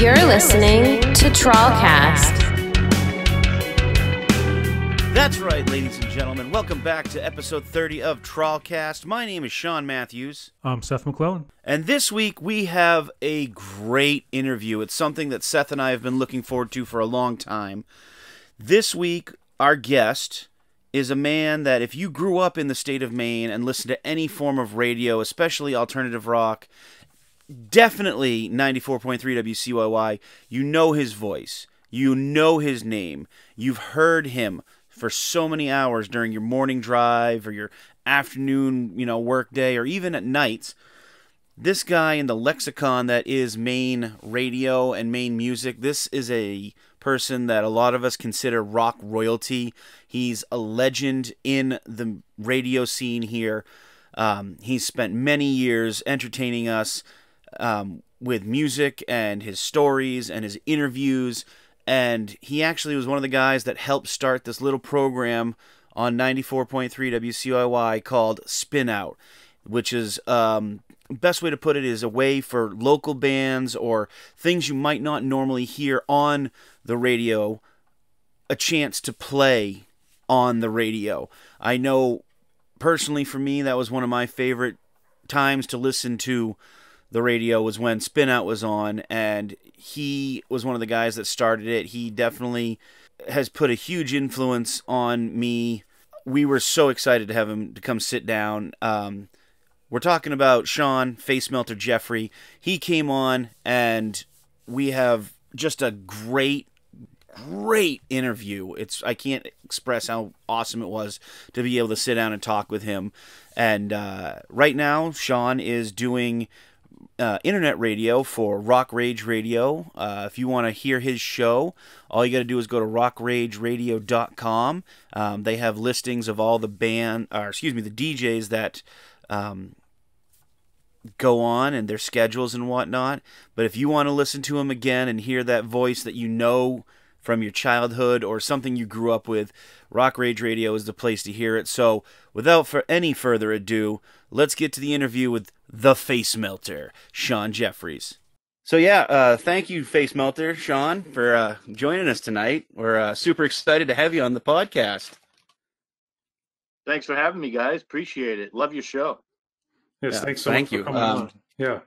You're listening to TrawlCast. That's right, ladies and gentlemen. Welcome back to episode 30 of TrawlCast. My name is Shawn Matthews. I'm Seth McClellan. And this week we have a great interview. It's something that Seth and I have been looking forward to for a long time. This week, our guest is a man that if you grew up in the state of Maine and listened to any form of radio, especially alternative rock, definitely 94.3 WCYY, you know his voice. You know his name. You've heard him for so many hours during your morning drive or your afternoon, work day, or even at nights. This guy in the lexicon that is Maine radio and Maine music, this is a person that a lot of us consider rock royalty. He's a legend in the radio scene here. He's spent many years entertaining us with music and his stories and his interviews. And he actually was one of the guys that helped start this little program on 94.3 WCYY called Spin Out, which is, best way to put it is a way for local bands or things you might not normally hear on the radio, a chance to play on the radio. I know personally for me, that was one of my favorite times to listen to the radio was when Spin Out was on, and he was one of the guys that started it. He definitely has put a huge influence on me. We were so excited to have him to come sit down. We're talking about Shawn, Facemelter Jeffrey. He came on, and we have just a great interview. I can't express how awesome it was to be able to sit down and talk with him. And right now, Shawn is doing internet radio for Rock Rage Radio. If you want to hear his show, all you got to do is go to rockrageradio.com. They have listings of all the the DJs that go on and their schedules and whatnot. But if you want to listen to him again and hear that voice that you know from your childhood or something you grew up with, Rock Rage Radio is the place to hear it. So without any further ado, let's get to the interview with the Facemelter, Shawn Jeffries. So thank you, Facemelter, Shawn, for joining us tonight. We're super excited to have you on the podcast. Thanks for having me, guys. Appreciate it. Love your show. Yes, thanks so much for coming on. Yeah.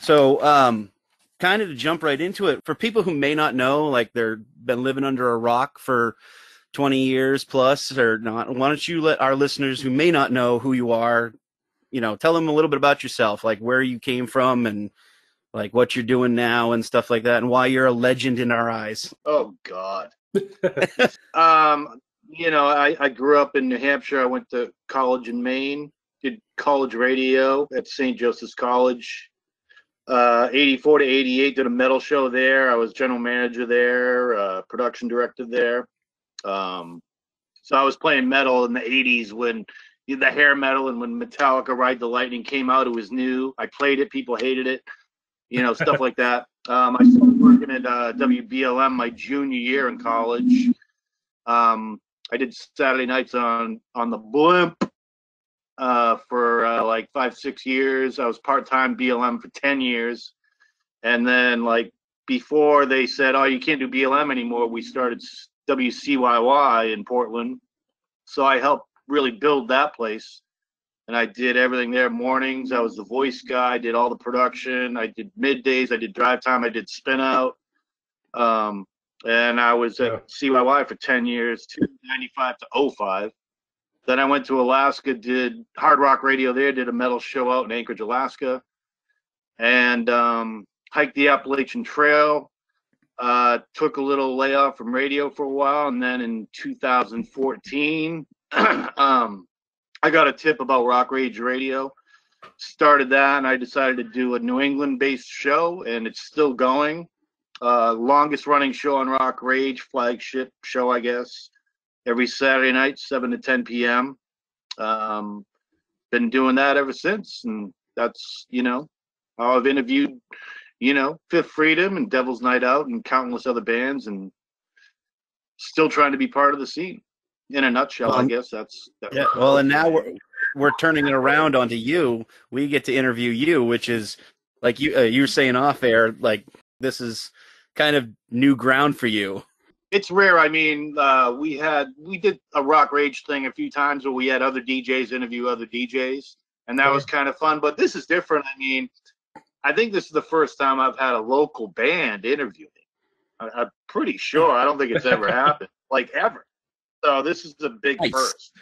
So, kind of to jump right into it, for people who may not know, like they've been living under a rock for 20 years plus or not, why don't you let our listeners who may not know who you are, tell them a little bit about yourself, like where you came from and like what you're doing now and stuff like that, and why you're a legend in our eyes. Oh, God. I grew up in New Hampshire. I went to college in Maine, did college radio at St. Joseph's College. 84 to 88, did a metal show there. I was general manager there, production director there. So I was playing metal in the 80s when the hair metal and when Metallica Ride the Lightning came out. It was new. I played it. People hated it, stuff like that. I started working at WBLM my junior year in college. I did Saturday nights on the Blimp for like 5-6 years. I was part-time BLM for 10 years. And then before they said, oh, you can't do BLM anymore, we started WCYY in Portland. So I helped really build that place. And I did everything there. Mornings, I was the voice guy. I did all the production. I did middays. I did drive time. I did spin out. And I was at CYY for 10 years, 1995 to 05. Then I went to Alaska, did hard rock radio there, did a metal show out in Anchorage, Alaska, and hiked the Appalachian Trail. Took a little layoff from radio for a while, and then in 2014, I got a tip about Rock Rage Radio. Started that, and I decided to do a New England-based show, and it's still going. Longest running show on Rock Rage, flagship show, I guess. Every Saturday night, 7 to 10 p.m. Been doing that ever since, and that's, how I've interviewed, Fifth Freedom and Devil's Night Out and countless other bands, and still trying to be part of the scene. In a nutshell, I guess that's yeah. Well, and now we're turning it around onto you. We get to interview you, which is like you were saying off air, like this is kind of new ground for you. It's rare. I mean, we did a Rock Rage thing a few times where we had other DJs interview other DJs, and that was kind of fun. But this is different. I mean, I think this is the first time I've had a local band interview me. I'm pretty sure. I don't think it's ever happened, like ever. So this is a big first.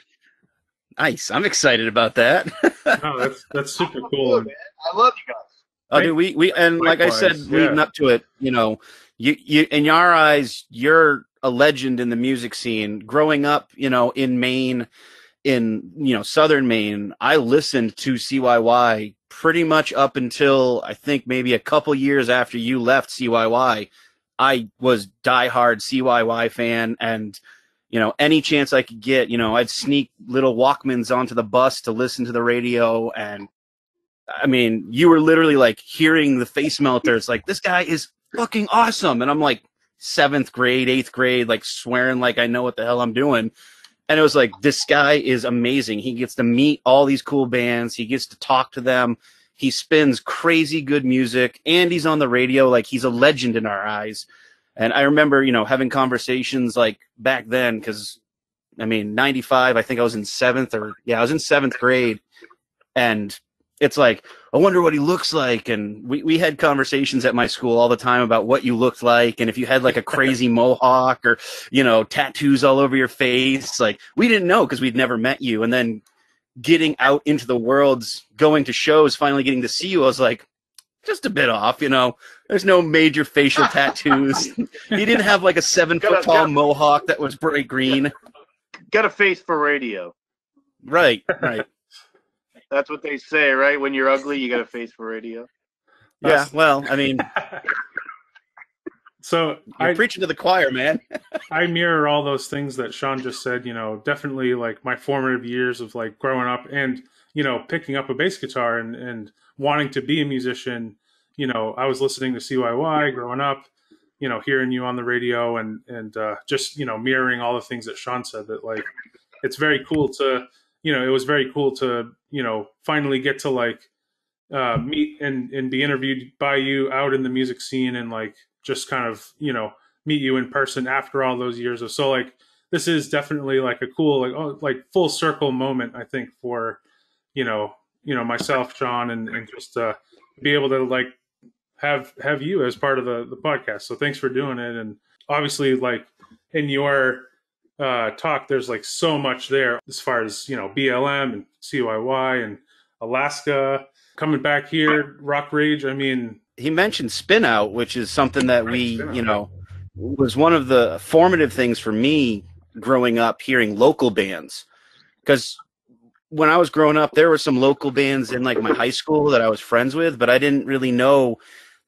Nice. I'm excited about that. Oh, that's super cool. Man. I love you guys. Oh, dude, we and like I said, leading up to it, you know, you in your eyes, you're a legend in the music scene. Growing up, you know, in Maine, in, you know, southern Maine, I listened to CYY pretty much up until I think maybe a couple years after you left CYY. I was diehard CYY fan, and you know, any chance I could get, you know, I'd sneak little Walkmans onto the bus to listen to the radio. And I mean, you were literally like hearing the Facemelter. It's like, this guy is fucking awesome. And I'm like 7th grade, 8th grade, like swearing like I know what the hell I'm doing. And it was like, this guy is amazing. He gets to meet all these cool bands. He gets to talk to them. He spins crazy good music, and he's on the radio. Like, he's a legend in our eyes. And I remember, you know, having conversations like back then, because I mean, 95, I think I was in 7th grade. And it's like, I wonder what he looks like. And we had conversations at my school all the time about what you looked like. And if you had like a crazy mohawk or, you know, tattoos all over your face, like we didn't know because we'd never met you. And then getting out into the world, going to shows, finally getting to see you, I was like, just a bit off, you know. There's no major facial tattoos. He didn't have like a 7-foot tall mohawk that was bright green. Got a face for radio. Right. That's what they say, right? When you're ugly, you got a face for radio. Yeah, well, I mean, so you're preaching to the choir, man. I mirror all those things that Shawn just said, you know, definitely like my formative years of like growing up and, you know, picking up a bass guitar and wanting to be a musician. You know, I was listening to CYY growing up, you know, hearing you on the radio and just, you know, mirroring all the things that Shawn said, that like, it's very cool to, you know, it was very cool to, you know, finally get to like meet and be interviewed by you out in the music scene and like just kind of, you know, meet you in person after all those years of, so like, this is definitely like a cool, like full circle moment, I think, for, you know, myself, Shawn, and just be able to like have you as part of the podcast. So thanks for doing it. And obviously, like in your talk, there's like so much there as far as, you know, BLM and CYY and Alaska, coming back here, Rock Rage. I mean, he mentioned Spin Out, which is something that you know, was one of the formative things for me growing up, hearing local bands. Because when I was growing up, there were some local bands in like my high school that I was friends with, but I didn't really know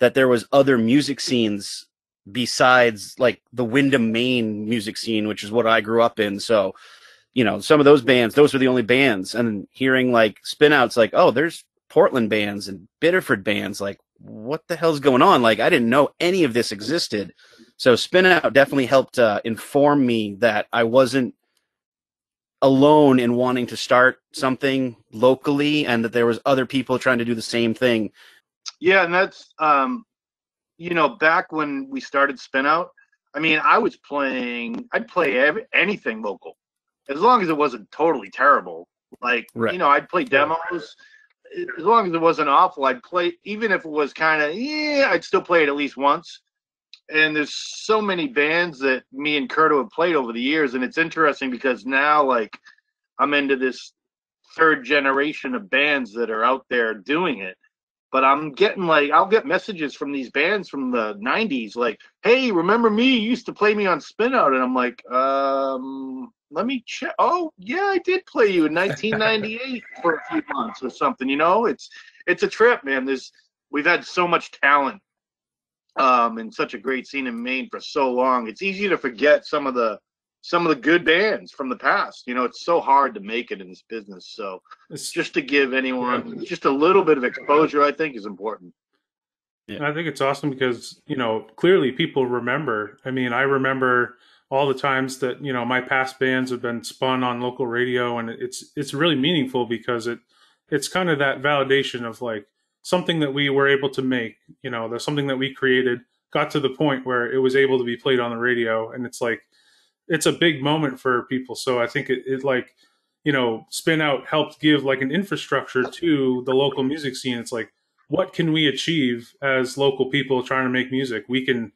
that there was other music scenes besides like the Windham, Maine music scene, which is what I grew up in. So, you know, some of those bands, those were the only bands. And hearing like Spin Out's like, oh, there's Portland bands and Biddeford bands. Like, what the hell's going on? Like, I didn't know any of this existed. So Spin Out definitely helped inform me that I wasn't alone in wanting to start something locally, and that there was other people trying to do the same thing. Yeah, and that's you know, back when we started Spin Out, I mean, I'd play anything local, as long as it wasn't totally terrible. Like, right. You know, I'd play demos, as long as it wasn't awful. I'd play, even if it was kind of, I'd still play it at least once. And there's so many bands that me and Curto have played over the years, and it's interesting because now, like, I'm into this third generation of bands that are out there doing it. But I'm getting like, I'll get messages from these bands from the 90s, like, hey, remember me? You used to play me on Spin Out. And I'm like, let me check. Oh, yeah, I did play you in 1998 for a few months or something. You know, it's a trip, man. We've had so much talent and such a great scene in Maine for so long. It's easy to forget some of the good bands from the past. You know, it's so hard to make it in this business. So it's just to give anyone just a little bit of exposure, I think, is important. Yeah. I think it's awesome because, you know, clearly people remember. I mean, I remember all the times that, you know, my past bands have been spun on local radio, and it's really meaningful because it's kind of that validation of like something that we were able to make, you know, there's something that we created got to the point where it was able to be played on the radio. And it's like, it's a big moment for people. So I think it like, Spin Out helped give like an infrastructure to the local music scene. It's like, what can we achieve as local people trying to make music? We can,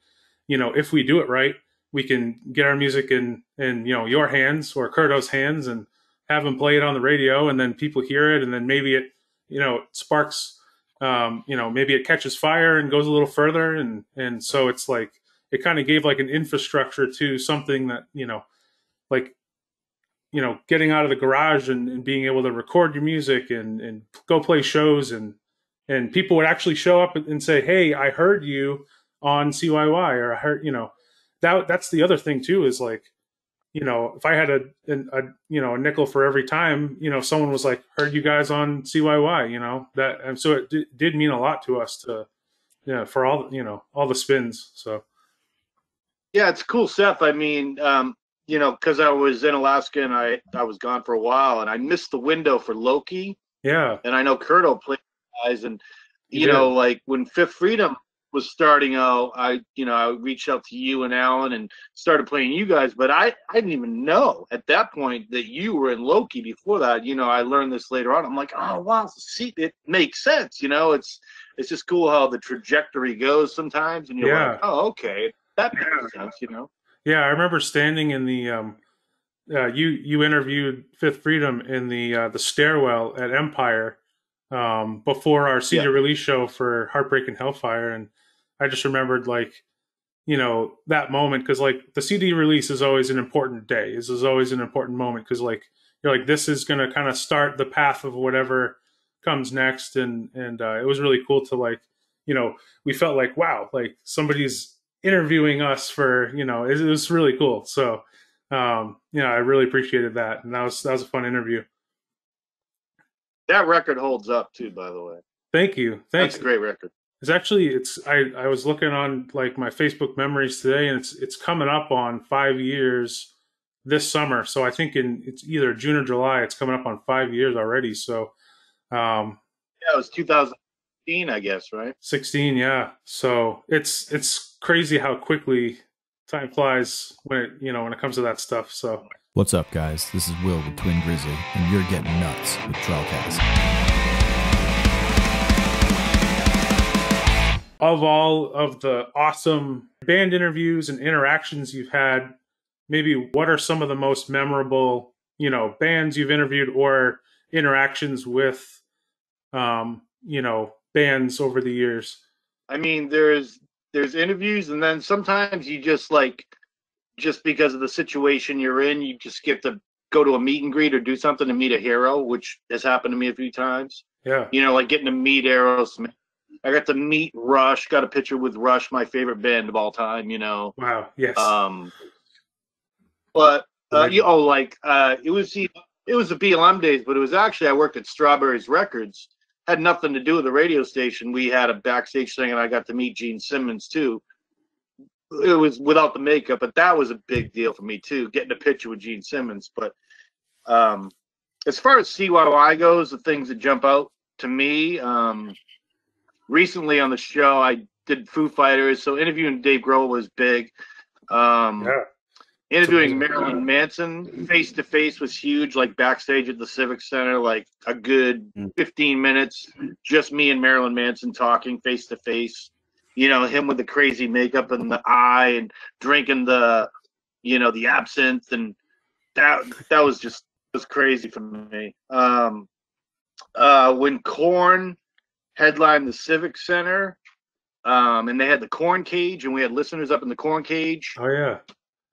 if we do it right, we can get our music in your hands or Kurto's hands and have him play it on the radio, and then people hear it, and then maybe it sparks, maybe it catches fire and goes a little further, and so it's like it kind of gave like an infrastructure to something that like getting out of the garage and being able to record your music and go play shows, and people would actually show up and say, hey, I heard you on CYY, or I heard, that's the other thing too, is like, if I had a nickel for every time, someone was like, heard you guys on CYY, that, and so it did mean a lot to us for all, all the spins. So. Yeah, it's cool, Seth. I mean, because I was in Alaska and I was gone for a while, and I missed the window for Loki. Yeah. And I know Kurto played guys, and like when Fifth Freedom was starting out, I reached out to you and Alan and started playing you guys, but I didn't even know at that point that you were in Loki before that. I learned this later on. I'm like, oh wow, see, it makes sense. It's just cool how the trajectory goes sometimes, and you're like, oh, okay, that makes sense. Yeah, I remember standing in the you interviewed Fifth Freedom in the stairwell at Empire before our CD release show for Heartbreak and Hellfire, and I just remembered like that moment, because like the CD release is always an important day. This is always an important moment, because like you're like, this is going to kind of start the path of whatever comes next, and it was really cool to like we felt like, wow, like somebody's interviewing us for it was really cool. So I really appreciated that, and that was a fun interview. That record holds up too, by the way. Thank you. Thanks. That's a great record. It's actually I was looking on like my Facebook memories today, and it's coming up on 5 years this summer. So I think it's either June or July. It's coming up on 5 years already. So it was 2016, I guess, right? 16, yeah. So it's crazy how quickly time flies when it comes to that stuff. So what's up, guys? This is Will with Twin Grizzly, and you're getting nuts with TrawlCast. Of all of the awesome band interviews and interactions you've had, maybe what are some of the most memorable, bands you've interviewed or interactions with, bands over the years? I mean, there's interviews, and then sometimes you just because of the situation you're in, you just get to go to a meet and greet or do something to meet a hero, which has happened to me a few times. Yeah. Like getting to meet Aerosmith. I got to meet Rush, got a picture with Rush, my favorite band of all time, Wow, yes. But it was the BLM days, but it was actually, I worked at Strawberries Records. Had nothing to do with the radio station. We had a backstage thing, and I got to meet Gene Simmons too. It was without the makeup, but that was a big deal for me too, getting a picture with Gene Simmons. But as far as CYY goes, the things that jump out to me, recently on the show, I did Foo Fighters, so interviewing Dave Grohl was big. Interviewing Marilyn Manson face to face was huge, like backstage at the Civic Center, like a good 15 minutes, just me and Marilyn Manson talking face to face. Him with the crazy makeup and the eye and drinking the absinthe, and that was crazy for me. When Korn headlined the Civic Center, and they had the Korn cage, and we had listeners up in the Korn cage. Oh yeah.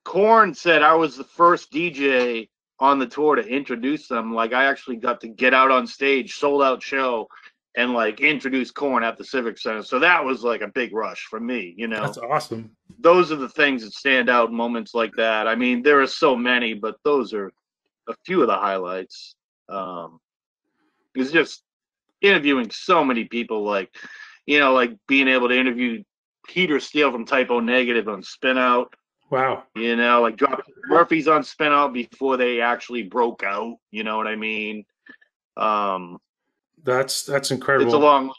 Korn said I was the first DJ on the tour to introduce them. Like, I actually got to get out on stage, sold out show, and like introduce Korn at the Civic Center. So that was like a big rush for me, That's awesome. Those are the things that stand out, moments like that. I mean, there are so many, but those are a few of the highlights. It's just interviewing so many people, like being able to interview Peter Steele from Typo Negative on Spin Out. Wow. Like Drop Murphys on Spin Out before they actually broke out. You know what I mean? That's incredible. It's a long.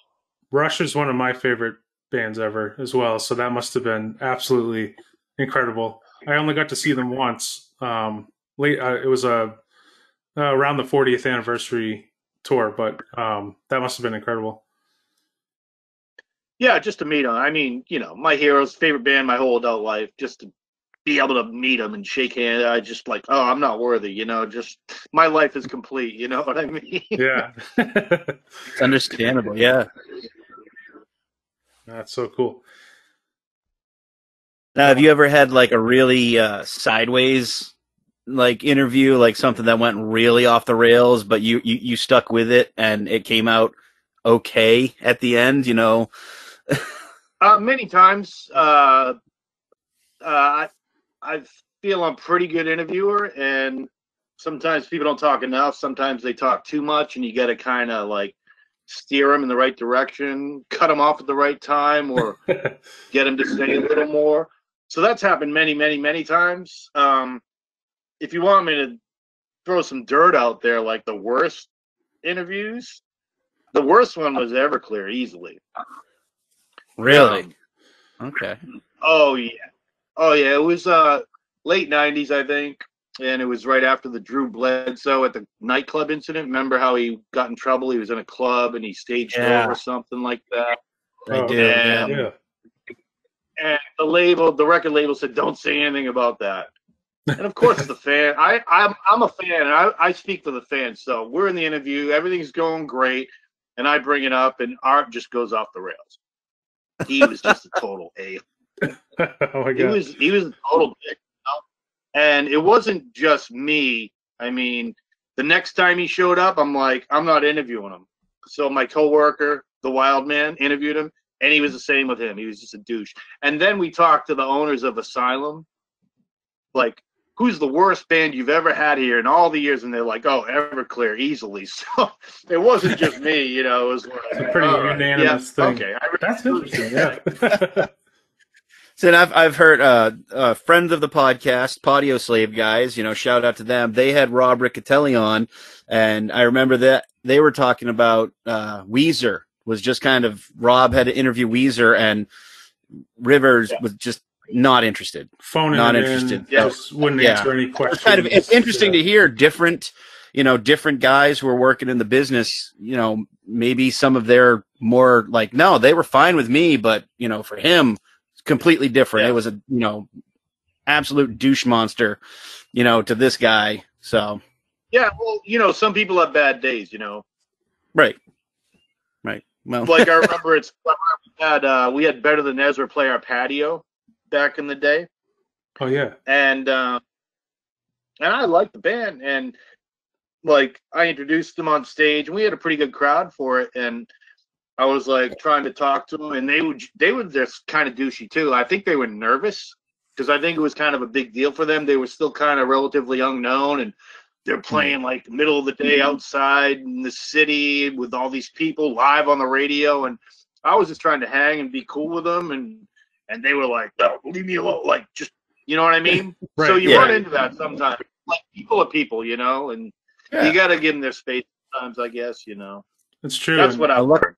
Rush is one of my favorite bands ever as well. So that must have been absolutely incredible. I only got to see them once. It was around the 40th anniversary tour, but that must have been incredible. Yeah, just to meet them. I mean, my heroes, favorite band my whole adult life. Just to be able to meet them and shake hands, I just like, oh, I'm not worthy. Just my life is complete. You know what I mean? Yeah. It's understandable. Yeah. That's so cool. Now, have you ever had like a really sideways like interview, like something that went really off the rails, but you stuck with it and it came out okay at the end? Many times. I feel I'm a pretty good interviewer, and sometimes people don't talk enough. Sometimes they talk too much, and you got to kind of like steer them in the right direction, cut them off at the right time, or get them to say a little more. So that's happened many, many, many times. If you want me to throw some dirt out there, like the worst interviews, the worst one was Everclear, easily. Really? Okay. Oh yeah. It was late '90s, I think, and it was right after the Drew Bledsoe at the nightclub incident. Remember how he got in trouble? He was in a club and he staged over or something like that. I do. Yeah. And the record label said, "Don't say anything about that." And of course, the fan. I'm a fan, and I speak for the fans. So we're in the interview, everything's going great, and I bring it up, and Art just goes off the rails. He was just a total a. Oh my God. He was a total dick, and it wasn't just me. I mean, the next time he showed up, I'm like, I'm not interviewing him. So my coworker, the Wild Man, interviewed him, and he was the same with him. He was just a douche. And then we talked to the owners of Asylum, like, who's the worst band you've ever had here in all the years? And they're like, oh, Everclear, easily. So it wasn't just me, It was a pretty unanimous thing. Okay, that's interesting. Yeah. So I've heard friends of the podcast, Patio Slave guys, shout out to them. They had Rob Riccatelli on, and I remember that they were talking about Weezer was just kind of, Rob had to interview Weezer, and Rivers was just not interested. Not interested. Just wouldn't answer any questions. It's interesting to hear different guys who are working in the business, maybe some of their more like, no, they were fine with me, but, for him, completely different. It was a absolute douche monster, to this guy. So well, some people have bad days, right. Well, like I remember we had Better Than Ezra play our patio back in the day. Oh yeah. And I liked the band, and like I introduced them on stage, and we had a pretty good crowd for it, and I was like trying to talk to them, and they were just kind of douchey too. I think they were nervous because I think it was kind of a big deal for them. They were still kind of relatively unknown, and they're playing like the middle of the day outside in the city with all these people live on the radio. And I was just trying to hang and be cool with them. And they were like, no, leave me alone. Like, just, you know what I mean? Right. So you run into that sometimes. Like, people are people, and you got to give them their space sometimes, I guess, It's true. That's what I learned.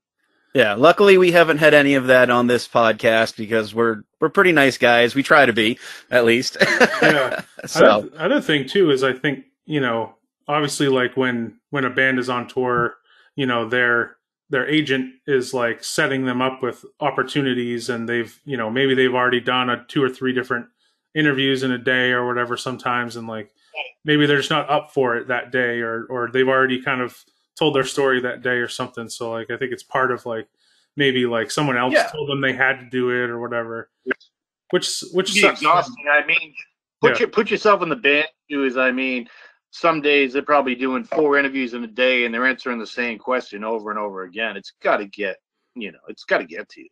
Yeah, luckily we haven't had any of that on this podcast because we're pretty nice guys. We try to be, at least. Yeah. So other thing too is I think, obviously like when a band is on tour, their agent is like setting them up with opportunities, and they've, maybe they've already done 2 or 3 different interviews in a day or whatever sometimes, and like maybe they're just not up for it that day, or they've already kind of told their story that day or something. So like I think it's part of like maybe like someone else told them they had to do it or whatever, which sucks. Exhausting. I mean, put yourself in the band shoes. I mean, some days they're probably doing 4 interviews in a day, and they're answering the same question over and over again. It's got to get, it's got to get to you,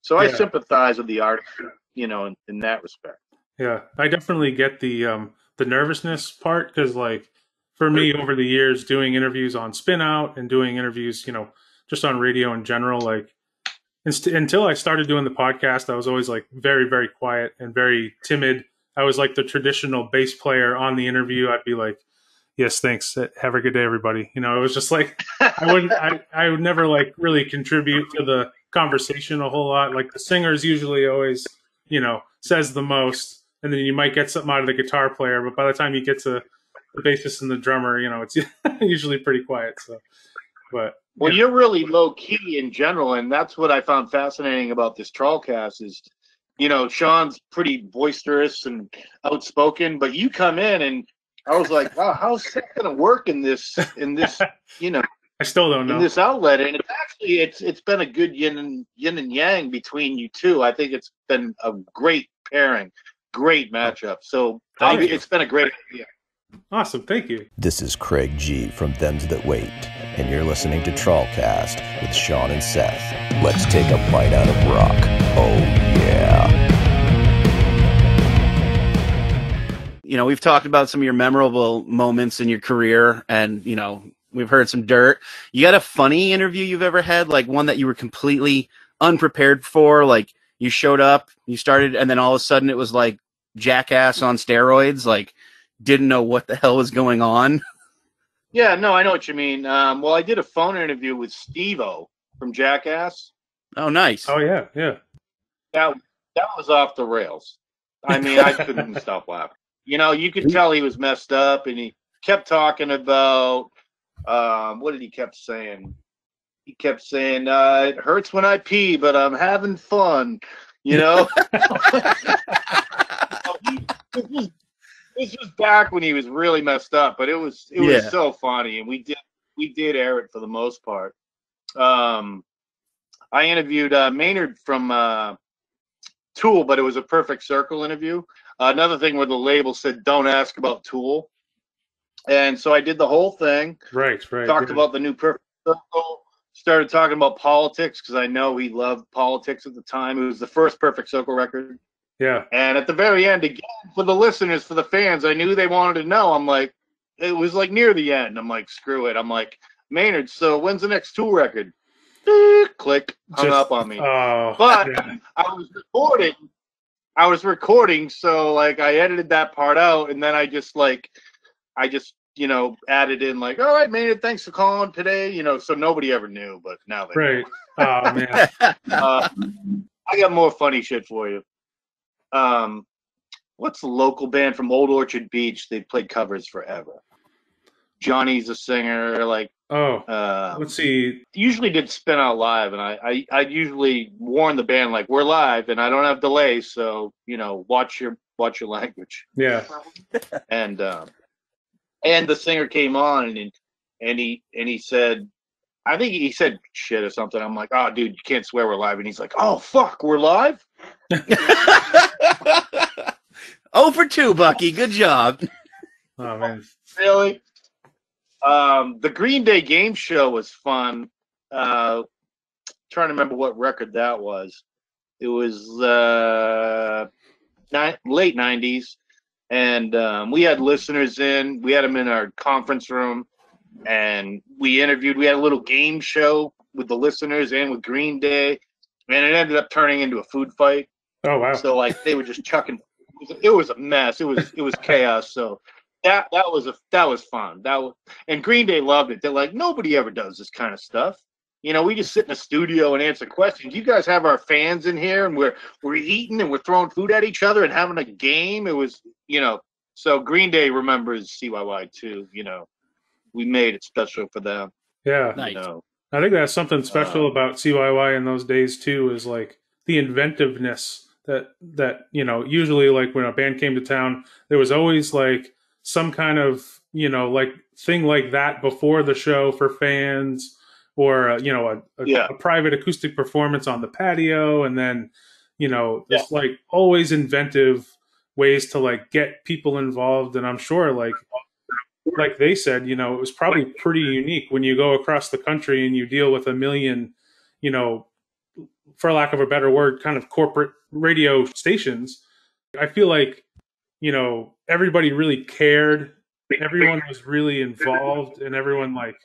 So I sympathize with the artist, in that respect. Yeah, I definitely get the nervousness part, because like for me over the years doing interviews on Spin Out and doing interviews, just on radio in general, like until I started doing the podcast, I was always like very, very quiet and very timid. I was like the traditional bass player on the interview. I'd be like, yes, thanks. Have a good day, everybody. It was just like, I would never like really contribute to conversation a whole lot. Like the singer's usually always, says the most, and then you might get something out of the guitar player, but by the time you get to the bassist and the drummer, it's usually pretty quiet. So, but well, you're really low key in general, and that's what I found fascinating about this TrawlCast is, Shawn's pretty boisterous and outspoken, but you come in and I was like, wow, how's that going to work in this, I still don't know in this outlet? And it's actually, it's been a good yin and yang between you two. I think it's been a great pairing, great matchup. So it's been a great idea. Awesome. Thank you. This is Craig G from Thems That Wait, and you're listening to TrawlCast with Shawn and Seth. Let's take a bite out of rock. Oh, yeah. We've talked about some of your memorable moments in your career, and, we've heard some dirt. You got a funny interview you've ever had, like one that you were completely unprepared for? Like you showed up, you started, and then all of a sudden it was like Jackass on steroids, like didn't know what the hell was going on? Yeah, no, I know what you mean. Well, I did a phone interview with Steve-O from Jackass. Oh, nice. Oh, yeah, yeah. That was off the rails. I mean, I couldn't stop laughing. You could tell he was messed up, and he kept talking about, what did he kept saying? He kept saying, it hurts when I pee, but I'm having fun, This was back when he was really messed up, but it was so funny, and we did air it for the most part. I interviewed Maynard from Tool, but it was a Perfect Circle interview. Another thing where the label said, "Don't ask about Tool," and so I did the whole thing. Right. Talked about the new Perfect Circle. Started talking about politics because I know he loved politics at the time. It was the first Perfect Circle record. Yeah. And at the very end, again, for the listeners, for the fans, I knew they wanted to know. I'm like, it was like near the end. I'm like, screw it. I'm like, Maynard, so when's the next Tool record? Click, hung up on me. But yeah. I was recording, so like I edited that part out, and then I just added in like, all right, Maynard, thanks for calling today, so nobody ever knew, but now they right. Oh man. I got more funny shit for you. What's the local band from Old Orchard Beach? They played covers forever. Johnny's a singer, like let's see. Usually did Spin Out Live, and I usually warn the band like we're live and I don't have delay, so watch your language. Yeah. And the singer came on and he said, I think he said shit or something. I'm like, oh dude, you can't swear, we're live. And he's like, oh fuck, we're live? 0 for 2, Bucky. Good job. Oh man. Really? The Green Day game show was fun. Trying to remember what record that was. It was late 90s, and we had listeners in. We had them in our conference room, and we interviewed. We had a little game show with the listeners and with Green Day, and it ended up turning into a food fight. Oh wow! So like they were just chucking. It was a mess. It was chaos. So. That was fun. And Green Day loved it. They're like, nobody ever does this kind of stuff. We just sit in a studio and answer questions. You guys have our fans in here, and we're eating and we're throwing food at each other and having a game. It was, so Green Day remembers CYY too. We made it special for them. Yeah, nice. I think that's something special about CYY in those days too. Is like the inventiveness that usually like when a band came to town, there was always like some kind of, like thing like that before the show for fans, or, a private acoustic performance on the patio. And then, there's like always inventive ways to like get people involved. And I'm sure like they said, it was probably pretty unique when you go across the country and you deal with a million, for lack of a better word, kind of corporate radio stations. I feel like, everybody really cared. Everyone was really involved, and everyone like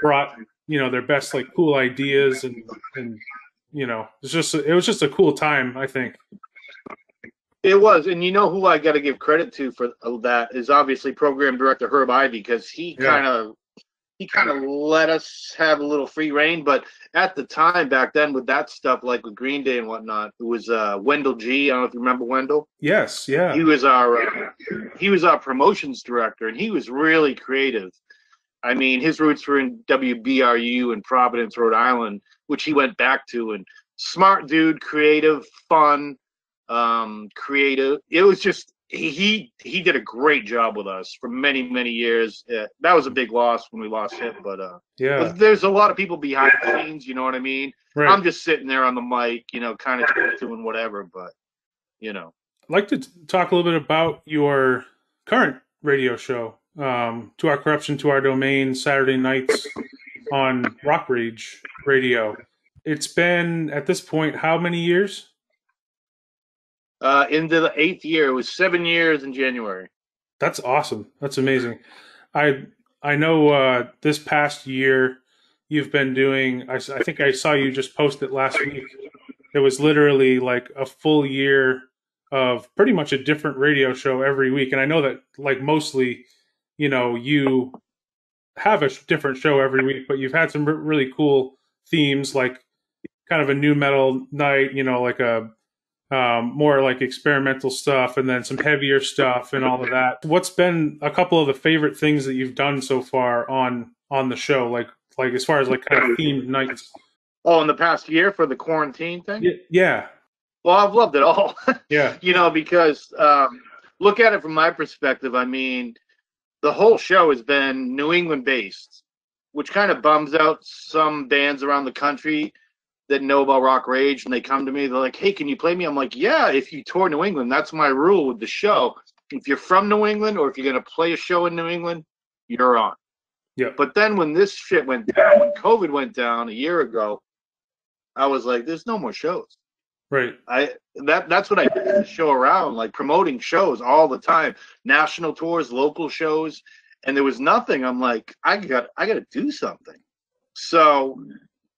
brought, their best like cool ideas, and it was just a cool time, I think. It was, and who I got to give credit to for that is obviously program director Herb Ivy, because he kind of he kind of let us have a little free reign. But at the time back then with that stuff, like with Green Day and whatnot, it was Wendell G. I don't know if you remember Wendell. Yes, yeah. He was our promotions director, and he was really creative. I mean, his roots were in WBRU in Providence, Rhode Island, which he went back to. And smart dude, creative, fun, creative. It was just he did a great job with us for many, many years. That was a big loss when we lost him, but Yeah. there's a lot of people behind the scenes. You know what I mean? Right. I'm just sitting there on the mic, you know, kind of doing whatever. But you know, I'd like to talk a little bit about your current radio show, To Our Corruption, To Our Domain, Saturday nights on Rock Rage Radio. It's been, at this point, how many years? into the 8th year. It was 7 years in January. That's awesome. That's amazing. I know this past year you've been doing, I think I saw you just post it last week. It was literally like a full year of pretty much a different radio show every week. And I know that like mostly, you know, you have a different show every week, but you've had some really cool themes, like kind of a new metal night, you know, like a more like experimental stuff, and then some heavier stuff and all of that. What's been a couple of the favorite things that you've done so far on the show, like as far as like kind of themed nights? Oh, in the past year for the quarantine thing? Yeah. Well, I've loved it all. Yeah. You know, because look at it from my perspective. I mean, the whole show has been New England based, which kind of bums out some bands around the country that know about Rock Rage, and they come to me, they're like, hey, can you play me? I'm like, yeah, if you tour New England. That's my rule with the show. If you're from New England or if you're going to play a show in New England, you're on. Yeah. But then when this shit went down, when COVID went down a year ago, I was like, there's no more shows. Right. That's what I did the show around, like promoting shows all the time, national tours, local shows, and there was nothing. I'm like, I got to do something. So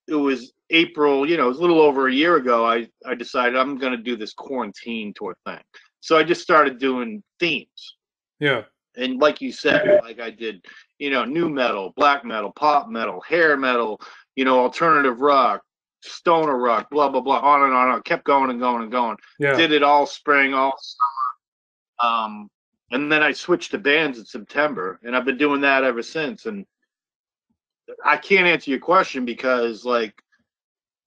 it was April, you know, it was a little over a year ago. I decided I'm going to do this quarantine tour thing. So I just started doing themes. Yeah. And like you said, like I did, you know, new metal, black metal, pop metal, hair metal, you know, alternative rock, stoner rock, blah, blah, blah, on and on. I kept going and going and going. Yeah. Did it all spring, all summer. And then I switched to bands in September, and I've been doing that ever since. And I can't answer your question because, like,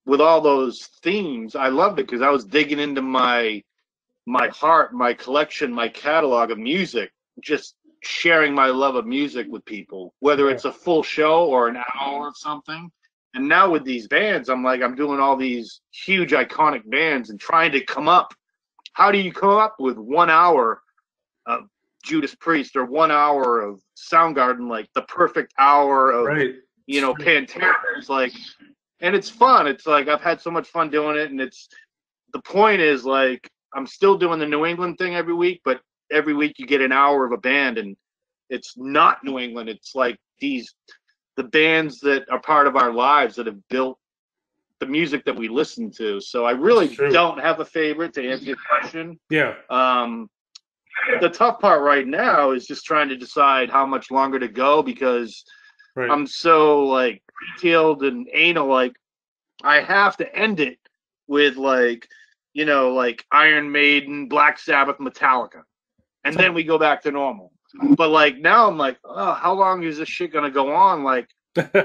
with all those themes, I loved it because I was digging into my heart, my collection, my catalog of music, just sharing my love of music with people, whether it's a full show or an hour of something. And now with these bands, I'm like, I'm doing all these huge iconic bands and trying to come up. How do you come up with 1 hour of Judas Priest or 1 hour of Soundgarden, like the perfect hour of, Right. you know, Pantera? It's like, and it's fun. It's like, I've had so much fun doing it. And it's, the point is like, I'm still doing the New England thing every week, but every week you get an hour of a band, and it's not New England. It's like the bands that are part of our lives that have built the music that we listen to. So I really don't have a favorite, to answer your question. Yeah. The tough part right now is just trying to decide how much longer to go, because I'm so like detailed and anal. Like I have to end it with like, you know, like Iron Maiden, Black Sabbath, Metallica, and then we go back to normal. But like now I'm like, oh, how long is this shit gonna go on? Like,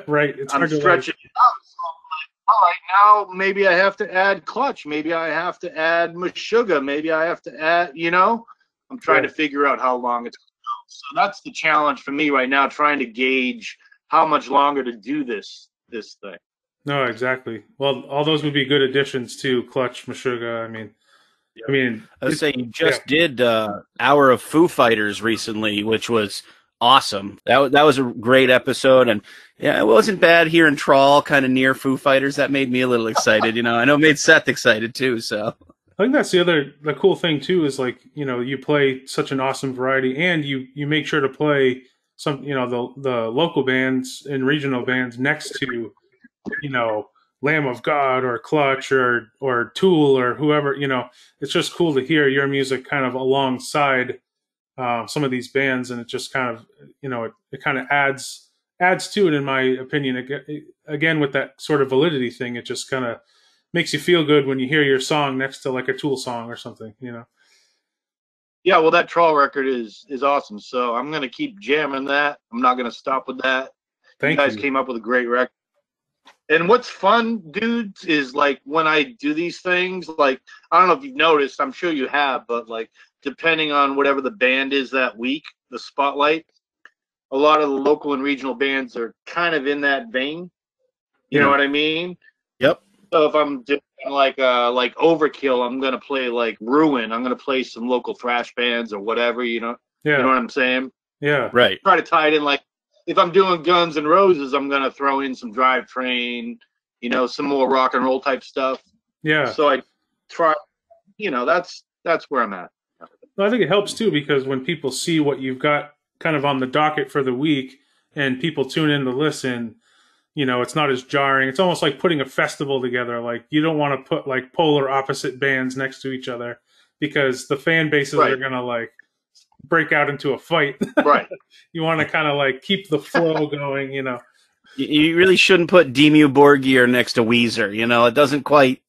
right. It's I'm stretching it out. So I'm like, all right, now maybe I have to add Clutch. Maybe I have to add Meshuggah. Maybe I have to add, you know, I'm trying to figure out how long it's gonna go. So that's the challenge for me right now, trying to gauge how much longer to do this thing. No, exactly. Well, all those would be good additions to Clutch, Meshuggah. I was saying you just did Hour of Foo Fighters recently, which was awesome. That was a great episode, and yeah, it wasn't bad here in Trawl, kind of near Foo Fighters. That made me a little excited. You know, I know it made Seth excited too. So I think that's the cool thing too, is like, you know, you play such an awesome variety, and you make sure to play some, you know, the local bands and regional bands next to, you know, Lamb of God or Clutch or Tool or whoever. You know, it's just cool to hear your music kind of alongside some of these bands, and it just kind of, you know, it kind of adds adds to it, in my opinion. Again, with that sort of validity thing, it just kind of makes you feel good when you hear your song next to like a Tool song or something, you know? Yeah, well, that Trawl record is awesome. So I'm gonna keep jamming that. I'm not gonna stop with that. Thank you guys you. came up with a great record. And what's fun, dudes, is like when I do these things, like I don't know if you've noticed, I'm sure you have, but like depending on whatever the band is that week, the spotlight, a lot of the local and regional bands are kind of in that vein. You know what I mean? Yep. So if I'm doing like Overkill, I'm gonna play like Ruin. I'm gonna play some local thrash bands or whatever. You know what I'm saying? Yeah. Right. Try to tie it in. Like if I'm doing Guns N' Roses, I'm gonna throw in some Drivetrain. You know, some more rock and roll type stuff. Yeah. So I try. You know, that's where I'm at. Well, I think it helps too, because when people see what you've got kind of on the docket for the week and people tune in to listen, you know, it's not as jarring. It's almost like putting a festival together. Like you don't want to put like polar opposite bands next to each other because the fan bases are going to like break out into a fight. Right. You want to kind of like keep the flow going, you know. You really shouldn't put Dimmu Borgir next to Weezer. You know, it doesn't quite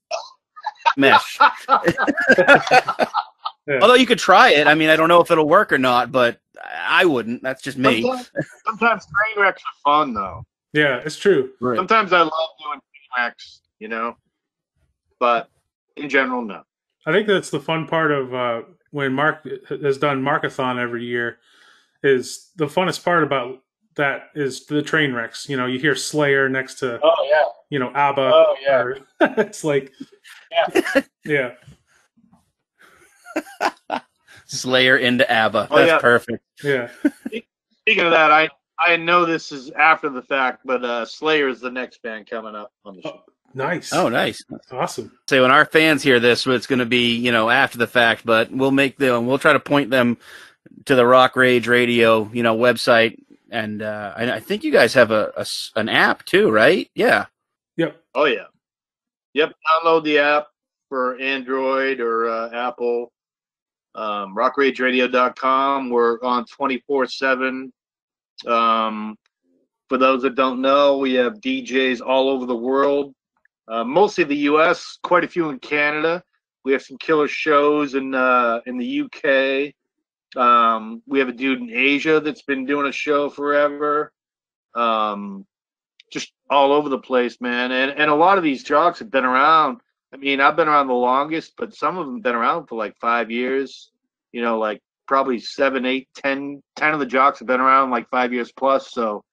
mesh. Yeah. Although you could try it. I mean, I don't know if it'll work or not, but I wouldn't. That's just me. Sometimes train wrecks are fun, though. Yeah, it's true. Right. Sometimes I love doing train wrecks, you know, but in general, no. I think that's the fun part of when Mark has done Markathon every year. Is the funnest part about that is the train wrecks. You know, you hear Slayer next to, you know, ABBA. Oh, yeah. Or, it's like, yeah. Slayer into ABBA. That's perfect. Yeah. Speaking of that, I know this is after the fact, but Slayer is the next band coming up on the show. Nice. Oh, nice. Awesome. So when our fans hear this, it's going to be, you know, after the fact, but we'll try to point them to the Rock Rage Radio, you know, website. And I think you guys have an app too, right? Yeah. Yep. Oh, yeah. Yep. Download the app for Android or Apple. rockrageradio.com. We're on 24/7. For those that don't know, we have DJs all over the world, mostly the U.S., quite a few in Canada. We have some killer shows in the UK. We have a dude in Asia that's been doing a show forever. Just all over the place, man. And a lot of these jocks have been around. I mean, I've been around the longest, but some of them have been around for like 5 years. You know, like probably 7, 8, 10 of the jocks have been around like 5 years plus. So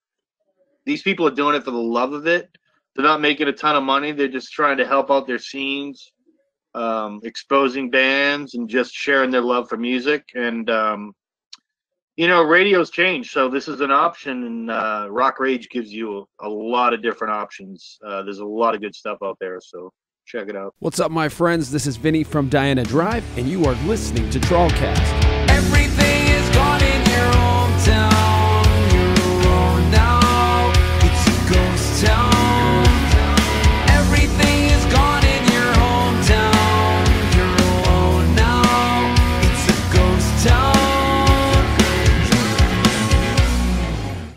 these people are doing it for the love of it. They're not making a ton of money. They're just trying to help out their scenes, exposing bands and just sharing their love for music. And, you know, radio's changed. So this is an option, and Rock Rage gives you a lot of different options. There's a lot of good stuff out there. So check it out. What's up, my friends? This is Vinny from Diana Drive, and you are listening to TrawlCast. Everything is gone in your hometown. You're on now. It's a ghost town. Everything is gone in your hometown. You're on now. It's a ghost town.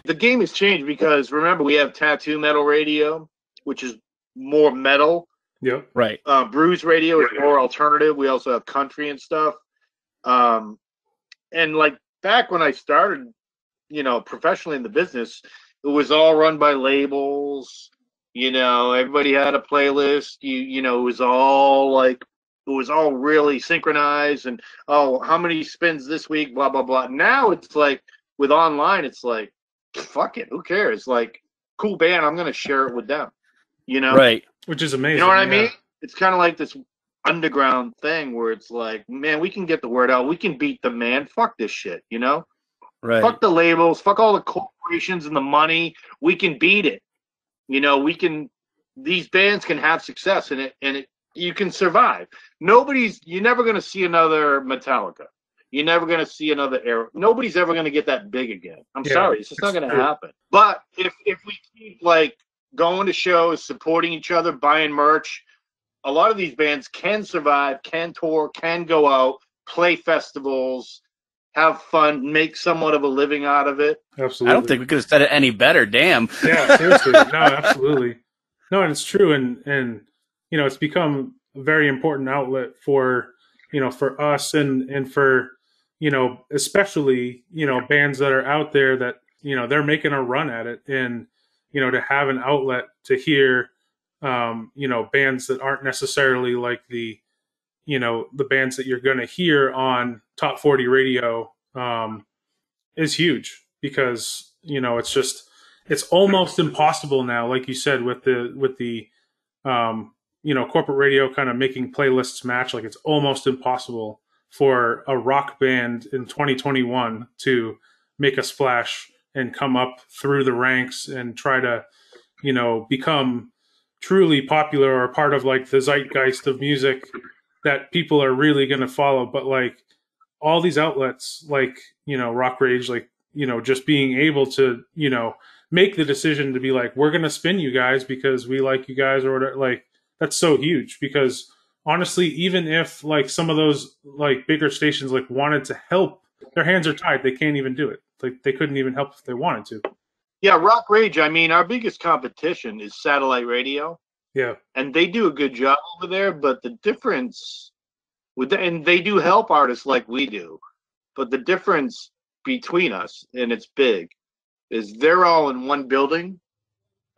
The game has changed because, remember, we have Tattoo Metal Radio, which is more metal. Yep. Right. Bruise Radio is more alternative. We also have country and stuff. And like back when I started, you know, professionally in the business, it was all run by labels. You know, everybody had a playlist. You know, it was all really synchronized. And oh, how many spins this week? Blah blah blah. Now it's like with online, it's like, fuck it, who cares? Like, cool band, I'm gonna share it with them. You know, right? Which is amazing. You know what I mean? It's kind of like this underground thing where it's like, man, we can get the word out. We can beat them, man. Fuck this shit, you know? Right. Fuck the labels. Fuck all the corporations and the money. We can beat it. You know, these bands can have success in it, and you can survive. You're never going to see another Metallica. You're never going to see another era. Nobody's ever going to get that big again. I'm sorry. It's just not going to happen. But if we keep, like, going to shows, supporting each other, buying merch, a lot of these bands can survive, can tour, can go out, play festivals, have fun, make somewhat of a living out of it. Absolutely. I don't think we could have said it any better. Damn. Yeah, seriously. No, absolutely. No, and it's true. And you know, it's become a very important outlet for, you know, for us and for, you know, especially, you know, bands that are out there that, you know, they're making a run at it. And, you know, to have an outlet to hear, you know, bands that aren't necessarily like the, you know, the bands that you're going to hear on Top 40 radio is huge because, you know, it's just, it's almost impossible now, like you said, with the you know, corporate radio kind of making playlists match. Like it's almost impossible for a rock band in 2021 to make a splash and come up through the ranks and try to, you know, become truly popular or part of like the zeitgeist of music that people are really going to follow. But like all these outlets, like, you know, Rock Rage, like, you know, just being able to, you know, make the decision to be like, we're going to spin you guys because we like you guys or whatever. Like, that's so huge because honestly, even if like some of those like bigger stations like wanted to help, their hands are tied. They can't even do it. Like they couldn't even help if they wanted to. Yeah, Rock Rage. I mean, our biggest competition is satellite radio. Yeah. And they do a good job over there, but the difference with and they do help artists like we do, but the difference between us, and it's big, is they're all in one building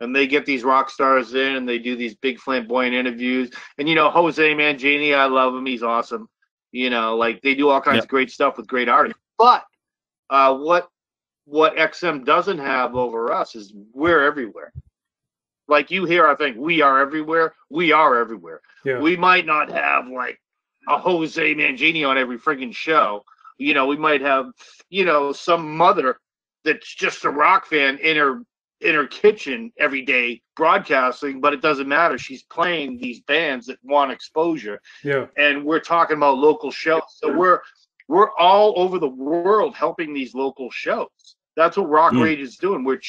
and they get these rock stars in and they do these big flamboyant interviews. And, you know, Jose Mangini, I love him. He's awesome. You know, like they do all kinds of great stuff with great artists. But what XM doesn't have over us is we're everywhere. Like you hear, I think we are everywhere. We are everywhere. Yeah. We might not have like a Jose Mangini on every friggin' show. You know, we might have, you know, some mother that's just a rock fan in her kitchen every day broadcasting, but it doesn't matter. She's playing these bands that want exposure. Yeah. And we're talking about local shows. So we're all over the world helping these local shows. That's what Rock Rage is doing. We're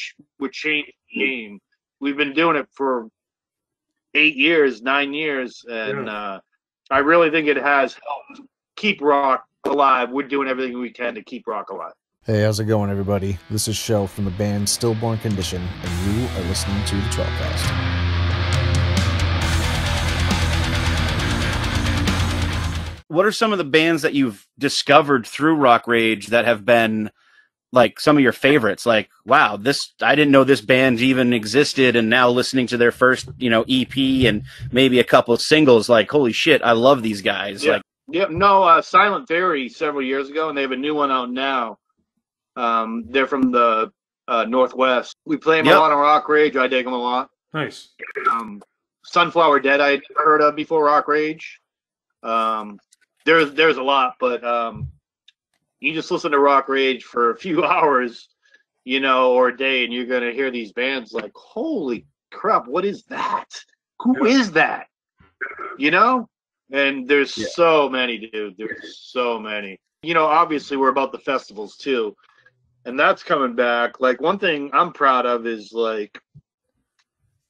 changing the game. We've been doing it for 9 years, and I really think it has helped keep rock alive. We're doing everything we can to keep rock alive. Hey, how's it going, everybody? This is Shawn from the band Stillborn Condition, and you are listening to the TrawlCast. What are some of the bands that you've discovered through Rock Rage that have been like some of your favorites? Like, wow, I didn't know this band even existed, and now listening to their first, you know, EP and maybe a couple of singles, like, holy shit, I love these guys. Yeah. Like, No, Silent Theory several years ago, and they have a new one out now. They're from the Northwest. We play them a lot on Rock Rage. I dig them a lot. Nice. Sunflower Dead I had never heard of before Rock Rage. There's a lot, but you just listen to Rock Rage for a few hours, you know, or a day, and you're going to hear these bands like, holy crap, what is that? Who is that? You know? And there's so many, dude. There's so many. You know, obviously we're about the festivals too. And that's coming back. Like one thing I'm proud of is like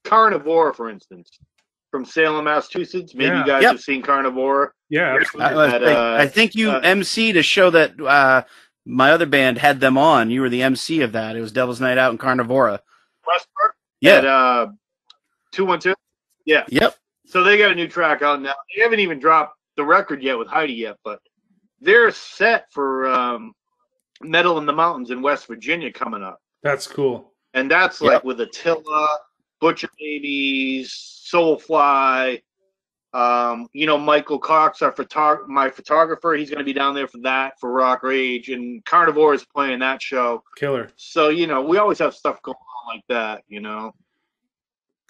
Carnivora, for instance, from Salem, Massachusetts. Maybe you guys have seen Carnivora. Yeah, absolutely. I think you MC'd a show that my other band had them on. You were the MC of that. It was Devil's Night Out in Carnivora. Westport? Yeah. At 212? Yeah. Yep. So they got a new track out now. They haven't even dropped the record yet with Heidi yet, but they're set for Metal in the Mountains in West Virginia coming up. That's cool. And that's like with Attila, Butcher Babies, Soulfly. You know, Michael Cox, my photographer, he's going to be down there for that, for Rock Rage. And Carnivore is playing that show. Killer. So, you know, we always have stuff going on like that, you know.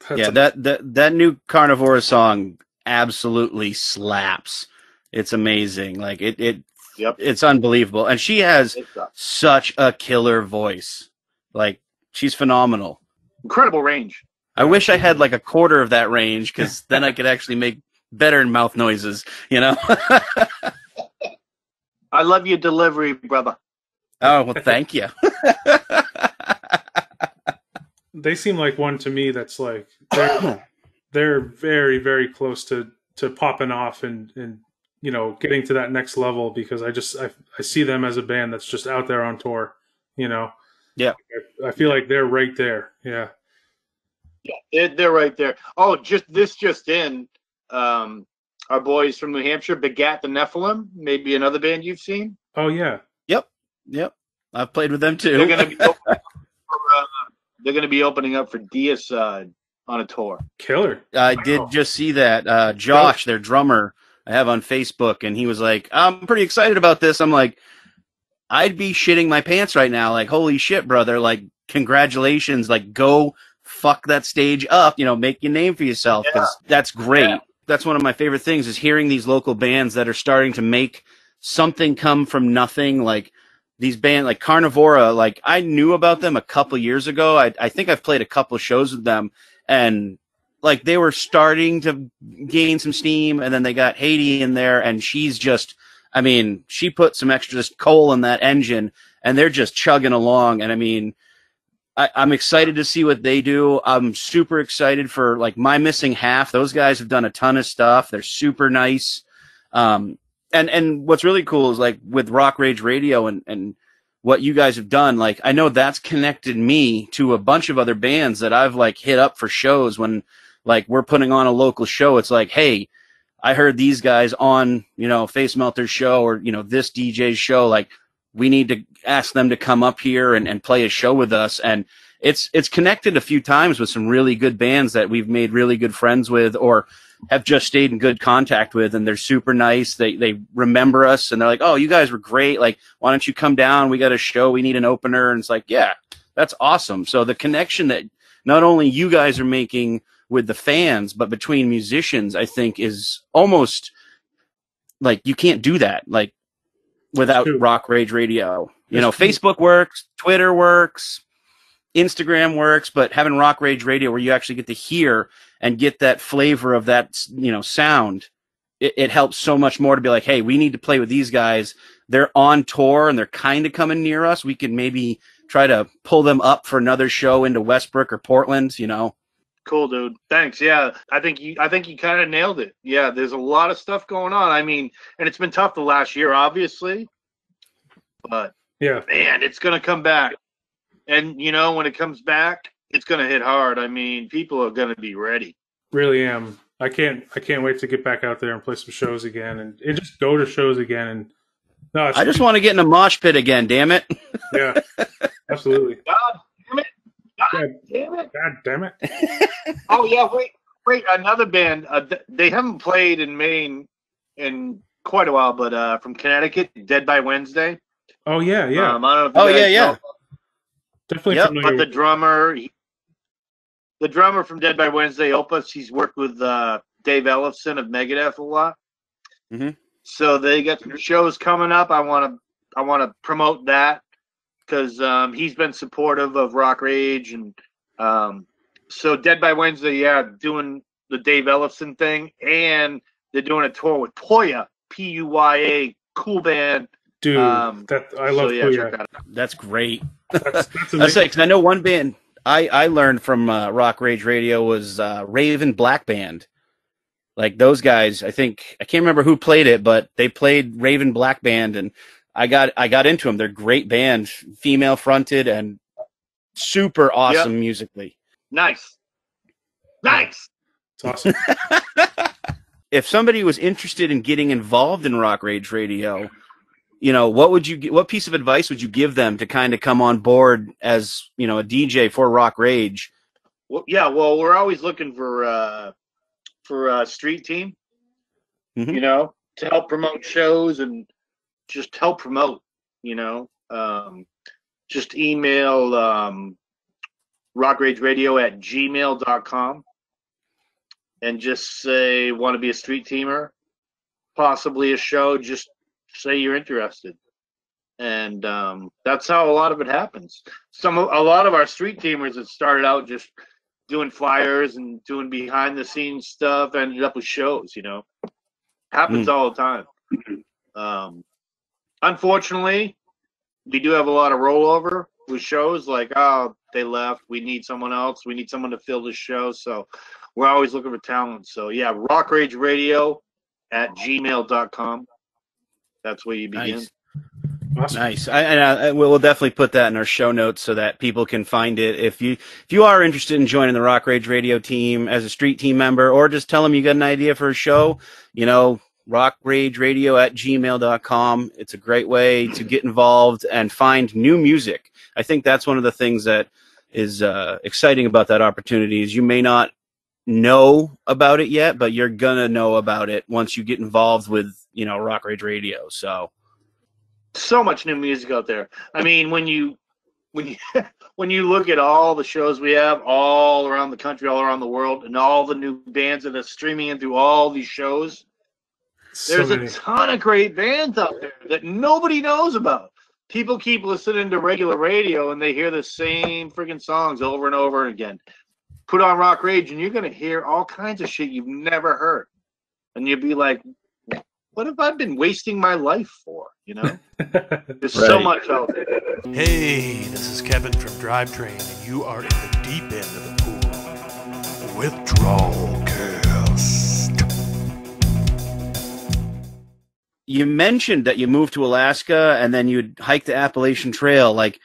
That new Carnivora song absolutely slaps. It's amazing. Like it's unbelievable. And she has such a killer voice. Like she's phenomenal. Incredible range. I wish I had like a quarter of that range, because then I could actually make better mouth noises, you know? I love your delivery, brother. Oh, well, thank you. They seem like one to me that's like they're very, very close to popping off and getting to that next level, because I see them as a band that's just out there on tour. Yeah. I feel like they're right there. Yeah. Yeah, they're right there. Oh, just in. Our boys from New Hampshire, Begat the Nephilim, maybe another band you've seen. Oh yeah. Yep. I've played with them too. They're gonna be they're gonna be opening up for Deicide on a tour. Killer. I did just see that. Josh, their drummer, I have on Facebook, and he was like, "I'm pretty excited about this." I'm like, I'd be shitting my pants right now. Like, holy shit, brother! Like, congratulations! Like, go fuck that stage up. Make your name for yourself, because that's great. Yeah. That's one of my favorite things, is hearing these local bands that are starting to make something come from nothing. Like these bands like Carnivora, like I knew about them a couple years ago. I think I've played a couple shows with them, and like they were starting to gain some steam, and then they got Haiti in there, and she's just, I mean, she put some extra coal in that engine, and they're just chugging along. And I mean, I'm excited to see what they do. I'm super excited for like My Missing Half. Those guys have done a ton of stuff. They're super nice. And what's really cool is like with Rock Rage Radio and what you guys have done, like I know that's connected me to a bunch of other bands that I've like hit up for shows when like we're putting on a local show. It's like, hey, I heard these guys on, Facemelter's show or, this DJ's show. Like, we need to ask them to come up here and play a show with us. And it's connected a few times with some really good bands that we've made really good friends with or have just stayed in good contact with. And they're super nice. They remember us and they're like, oh, you guys were great. Like, why don't you come down? We got a show. We need an opener. And it's like, yeah, that's awesome. So the connection that not only you guys are making with the fans, but between musicians, I think is almost like you can't do that. Like, without Rock Rage Radio. Facebook works, Twitter works, Instagram works, but having Rock Rage Radio where you actually get to hear and get that flavor of that, sound, it helps so much more to be like, hey, we need to play with these guys. They're on tour and they're kind of coming near us. We could maybe try to pull them up for another show into Westbrook or Portland, Cool, dude. Thanks. Yeah, I think you kind of nailed it. Yeah, there's a lot of stuff going on. I mean, and it's been tough the last year, obviously, but yeah, man, it's gonna come back. And when it comes back, it's gonna hit hard. I mean, people are gonna be ready. Really am. I can't wait to get back out there and play some shows again and just go to shows again. And no, I just want to get in a mosh pit again. Damn it. Yeah, absolutely. God damn it. God damn it. God damn it. Oh, yeah, wait, another band. They haven't played in Maine in quite a while, but from Connecticut, Dead by Wednesday. Oh, yeah. I don't know if you guys know. Definitely familiar. But the drummer from Dead by Wednesday, Opus, he's worked with Dave Ellefson of Megadeth a lot. Mm-hmm. So they got some shows coming up. I want to promote that. Because he's been supportive of Rock Rage, and so Dead by Wednesday, doing the Dave Ellefson thing, and they're doing a tour with Puya, Puya, cool band. Dude, I love Puya. That's great. That's because I know one band I learned from Rock Rage Radio was Raven Black Band. Like those guys, I can't remember who played it, but they played Raven Black Band, and I got into them. They're a great band, female fronted and super awesome musically. Nice. It's awesome. If somebody was interested in getting involved in Rock Rage Radio, what piece of advice would you give them to kind of come on board as, a DJ for Rock Rage? Well, we're always looking for a street team, mm-hmm. To help promote shows and just help promote, just email rockrageradio@gmail.com and just say, want to be a street teamer, possibly a show, just say you're interested. And that's how a lot of it happens. A lot of our street teamers that started out just doing flyers and doing behind the scenes stuff ended up with shows, happens all the time. Unfortunately, we do have a lot of rollover with shows like, oh, they left. We need someone else. We need someone to fill this show. So we're always looking for talent. So, yeah, Rock Rage Radio gmail.com. That's where you begin. Nice. Awesome. Nice. We'll definitely put that in our show notes so that people can find it. If you are interested in joining the Rock Rage Radio team as a street team member, or just tell them you got an idea for a show, rockrageradio@gmail.com. It's a great way to get involved and find new music. I think that's one of the things that is exciting about that opportunity is you may not know about it yet, but you're going to know about it once you get involved with, Rock Rage Radio. So much new music out there. I mean, when you when you look at all the shows we have all around the country, all around the world, and all the new bands that are streaming in through all these shows, there's a ton of great bands out there that nobody knows about. People keep listening to regular radio and they hear the same freaking songs over and over again. Put on Rock Rage and you're going to hear all kinds of shit you've never heard. And you'll be like, what have I been wasting my life for? There's so much out there. Hey, this is Kevin from Drivetrain, and you are in the deep end of the pool with TrawlCast. You mentioned that you moved to Alaska and then you'd hike the Appalachian Trail. Like,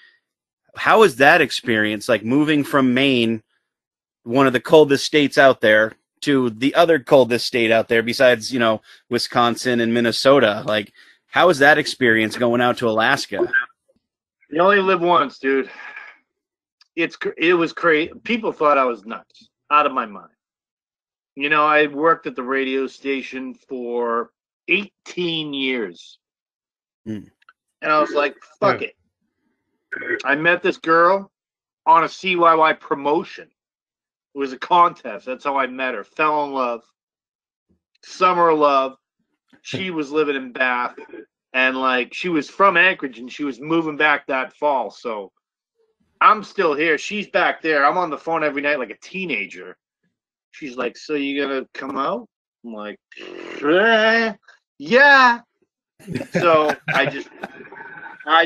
how was that experience? Like moving from Maine, one of the coldest states out there, to the other coldest state out there besides, Wisconsin and Minnesota. Like, how was that experience going out to Alaska? You only live once, dude. It was crazy. People thought I was nuts, out of my mind. I worked at the radio station for 18 years. And I was like, fuck it. I met this girl on a CYY promotion. It was a contest. That's how I met her. Fell in love. Summer of love. She was living in Bath. And, she was from Anchorage, and she was moving back that fall. So I'm still here. She's back there. I'm on the phone every night like a teenager. She's like, so you going to come out? I'm like, yeah. So I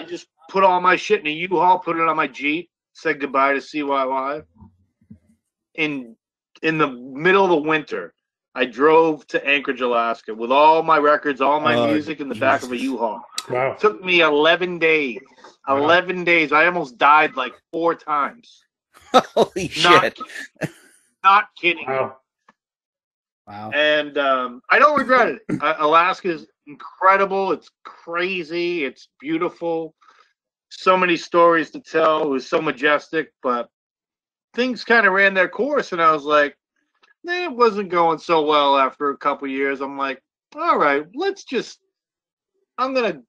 just put all my shit in a U-Haul, put it on my Jeep, said goodbye to CYY. In the middle of the winter, I drove to Anchorage, Alaska with all my records, all my music in the back of a U-Haul. Wow. It took me 11 days. 11 days. I almost died 4 times. Holy shit. Not kidding. Wow. And I don't regret it. Alaska is incredible. It's crazy. It's beautiful. So many stories to tell. It was so majestic, but things kind of ran their course, and I was like, it wasn't going so well after a couple years. I'm like, all right, I'm going to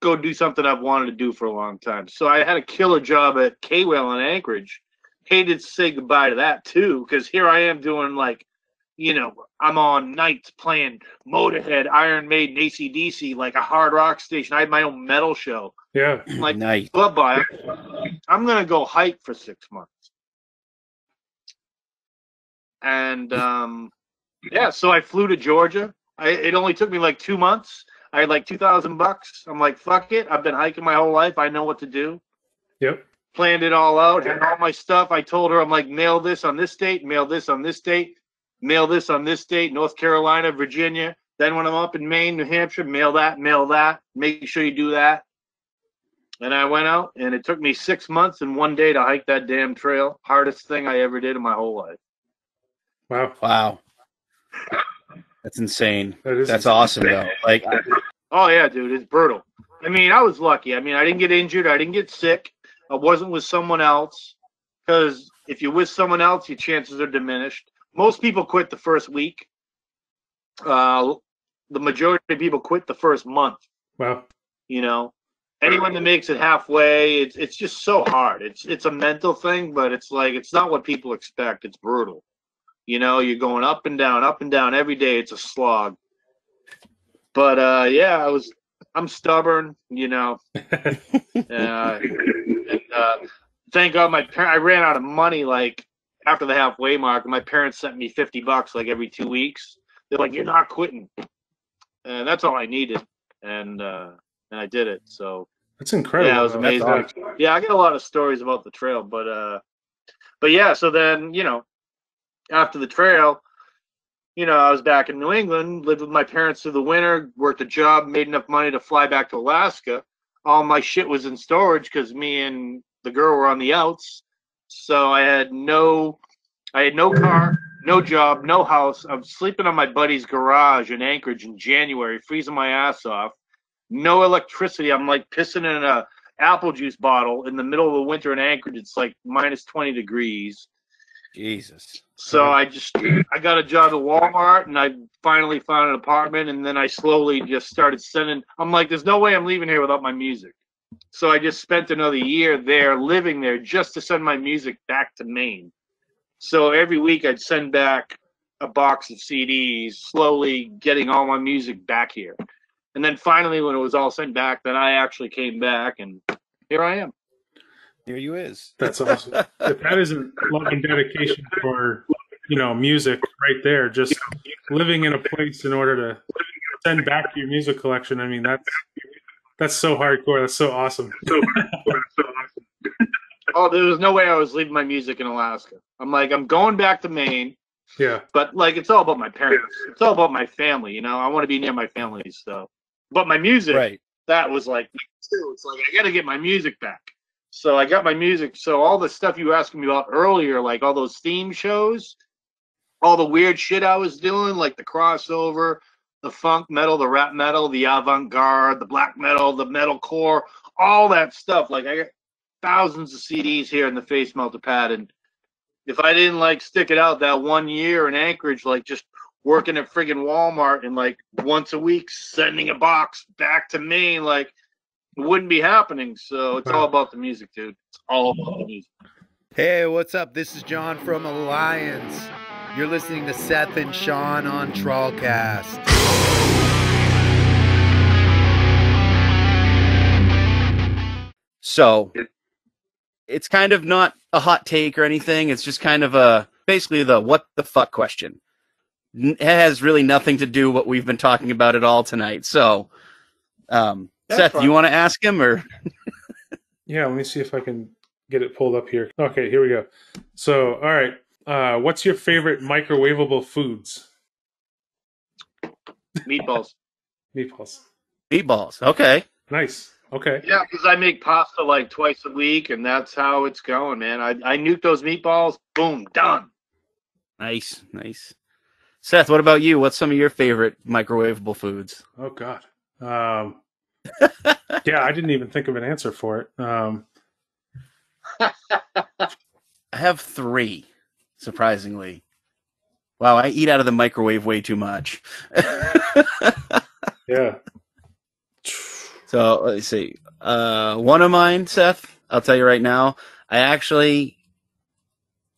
go do something I've wanted to do for a long time. So I had a killer job at K-Whale in Anchorage. Hated to say goodbye to that, too, because here I am doing, I'm on nights playing Motorhead, Iron Maiden, AC/DC, like a hard rock station. I had my own metal show. Yeah. I'm like, Nice. bye-bye. I'm going to go hike for 6 months. And, so I flew to Georgia. It only took me 2 months. I had $2,000. I'm like, fuck it. I've been hiking my whole life. I know what to do. Yep. Planned it all out, had all my stuff. I told her, I'm like, mail this on this date, mail this on this date, mail this on this date, North Carolina, Virginia. Then when I'm up in Maine, New Hampshire, mail that. Make sure you do that. And I went out, and it took me 6 months and 1 day to hike that damn trail. Hardest thing I ever did in my whole life. Wow. That's insane. That's insane. Awesome, though. Oh, yeah, dude. It's brutal. I mean, I was lucky. I mean, I didn't get injured. I didn't get sick. I wasn't with someone else. Because if you're with someone else, your chances are diminished. Most people quit the first week. The majority of people quit the first month. Wow. Anyone that makes it halfway, it's just so hard. It's a mental thing, but it's not what people expect. It's brutal. You're going up and down every day. It's a slog. But I'm stubborn, thank God I ran out of money after the halfway mark, and my parents sent me $50 every 2 weeks. They're like, you're not quitting. And that's all I needed. And I did it. So that's incredible. Yeah, it was amazing. Awesome. Yeah, I got a lot of stories about the trail, but yeah, so then, after the trail, I was back in New England, lived with my parents through the winter, worked a job, made enough money to fly back to Alaska. All my shit was in storage because me and the girl were on the outs. So I had no car, no job, no house. I'm sleeping on my buddy's garage in Anchorage in January, freezing my ass off. No electricity. I'm like pissing in a apple juice bottle in the middle of the winter in Anchorage. It's like minus 20 degrees. Jesus. So I got a job at Walmart, and I finally found an apartment, and then I slowly just started sending. I'm like, there's no way I'm leaving here without my music. So I just spent another year there, living there, just to send my music back to Maine. So every week I'd send back a box of CDs, slowly getting all my music back here. And then finally, when it was all sent back, then I actually came back, and here I am. Here you is. That's awesome. If that isn't love and dedication for, music right there, just living in a place in order to send back your music collection. I mean, that's so hardcore. That's so awesome. Oh, there was no way I was leaving my music in Alaska. I'm like, I'm going back to Maine. Yeah. But like, it's all about my parents. It's all about my family. I want to be near my family and stuff. But my music, Right. That was like, too. It's like, I got to get my music back. So I got my music. So all the stuff you were asking me about earlier, like all those theme shows, all the weird shit I was doing, like the crossover, the funk metal, the rap metal, the avant-garde, the black metal, the metalcore, all that stuff. Like I got thousands of CDs here in the Facemelter pad. And if I didn't like stick it out that 1 year in Anchorage, like just working at friggin' Walmart and like once a week sending a box back to Maine, like it wouldn't be happening. So it's all about the music, dude. It's all about the music. Hey, what's up? This is John from Alliance. You're listening to Seth and Sean on TrawlCast. So it's kind of not a hot take or anything. It's just kind of basically the what the fuck question. It has really nothing to do with what we've been talking about at all tonight. So, Seth, do you want to ask him or? Yeah, let me see if I can get it pulled up here. Okay, here we go. So, all right. What's your favorite microwavable foods? Meatballs. Meatballs. Okay. Nice. Okay. Yeah, because I make pasta like twice a week, and that's how it's going, man. I nuke those meatballs. Boom, done. Nice. Seth, what about you? What's some of your favorite microwavable foods? Oh, God. Yeah, I didn't even think of an answer for it. I have 3, surprisingly. Wow, I eat out of the microwave way too much. Yeah. So, let's see. One of mine, Seth, I'll tell you right now, I actually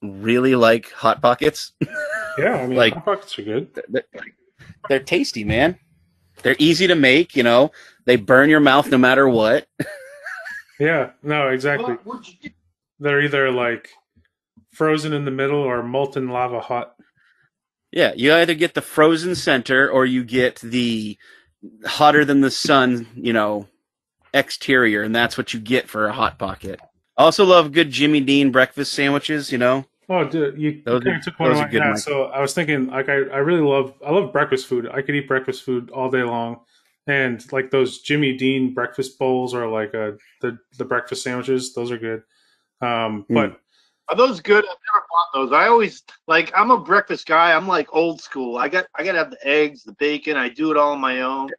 really like Hot Pockets. Yeah, I mean, like, Hot Pockets are good. They're tasty, man. They're easy to make, They burn your mouth no matter what. Yeah, no, exactly. They're either like frozen in the middle or molten lava hot. Yeah, you either get the frozen center or you get the hotter than the sun, exterior, and that's what you get for a Hot Pocket. I also love good Jimmy Dean breakfast sandwiches, Oh, dude, you kind of took one of my good. So I was thinking, like, I love breakfast food. I could eat breakfast food all day long, and like those Jimmy Dean breakfast bowls or like the breakfast sandwiches. Those are good. But are those good? I've never bought those. I always I'm a breakfast guy. I'm like old school. I got to have the eggs, the bacon. I do it all on my own.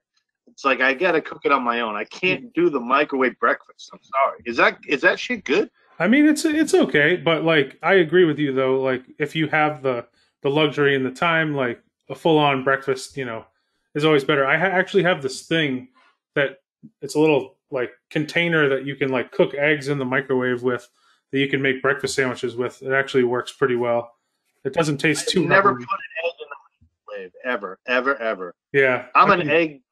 It's like I got to cook it on my own. I can't do the microwave breakfast. I'm sorry. Is that shit good? I mean, it's okay, but like I agree with you though. Like if you have the luxury and the time, like a full on breakfast, is always better. I actually have this thing that it's a little like container that you can like cook eggs in the microwave with, that you can make breakfast sandwiches with. It actually works pretty well. It doesn't taste too. Never put an egg in the microwave ever. Yeah, I'm an egg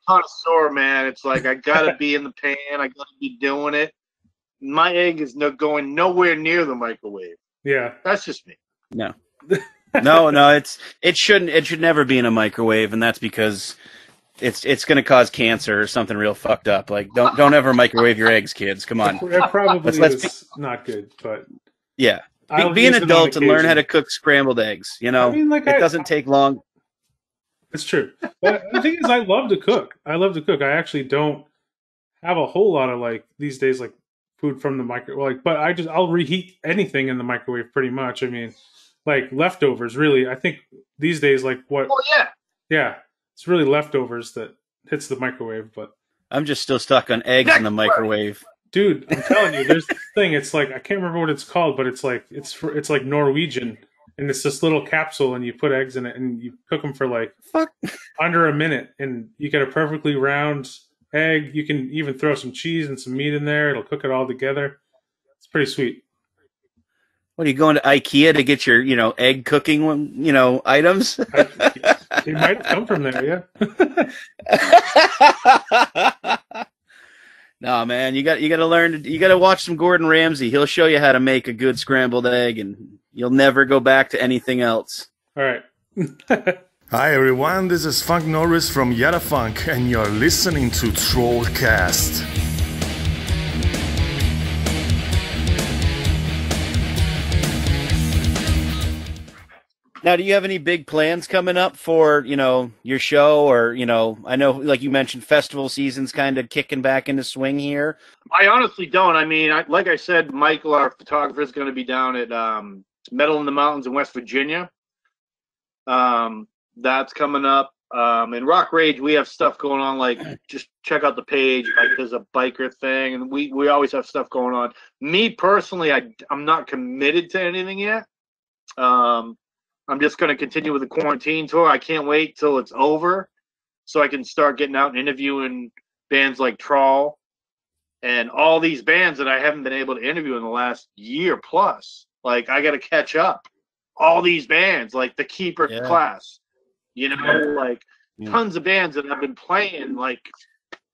connoisseur, man. It's like I gotta be in the pan. I gotta be doing it. My egg is going nowhere near the microwave. Yeah, that's just me. No, it should never be in a microwave, and that's because it's going to cause cancer or something real fucked up. Like don't ever microwave your eggs, kids. Come on. It probably is not good, but yeah, be an adult and learn how to cook scrambled eggs. I mean, it doesn't take long. It's true. But the thing is, I love to cook. I actually don't have a whole lot of like these days like food from the microwave. Like, but I'll reheat anything in the microwave pretty much. I mean, like leftovers. Really, I think these days like what? Oh Yeah, it's really leftovers that hits the microwave. But I'm just still stuck on eggs in the microwave. dude, I'm telling you, there's this thing. It's like I can't remember what it's called, but it's like it's like Norwegian, and it's this little capsule, and you put eggs in it, and you cook them for like under a minute, and you get a perfectly round egg. You can even throw some cheese and some meat in there. It'll cook it all together. It's pretty sweet. What are you going to IKEA to get your, egg cooking, items? It might have come from there, yeah. No, man, you got to learn. You got to watch some Gordon Ramsay. He'll show you how to make a good scrambled egg, and you'll never go back to anything else. All right. Hi everyone, this is Funk Norris from Yada Funk, and you're listening to TrawlCast. Now, do you have any big plans coming up for, your show or, I know, like you mentioned, festival season's kind of kicking back into swing here. I honestly don't. I mean, like I said, Michael, our photographer, is going to be down at Metal in the Mountains in West Virginia. That's coming up. In Rock Rage, we have stuff going on. Like, just check out the page. Like, there's a biker thing, and we always have stuff going on. Me personally, I'm not committed to anything yet. I'm just going to continue with the quarantine tour. I can't wait till it's over so I can start getting out and interviewing bands like Trawl and all these bands that I haven't been able to interview in the last year plus. Like, I got to catch up. All these bands, like the Keeper Class, tons of bands that I've been playing, like,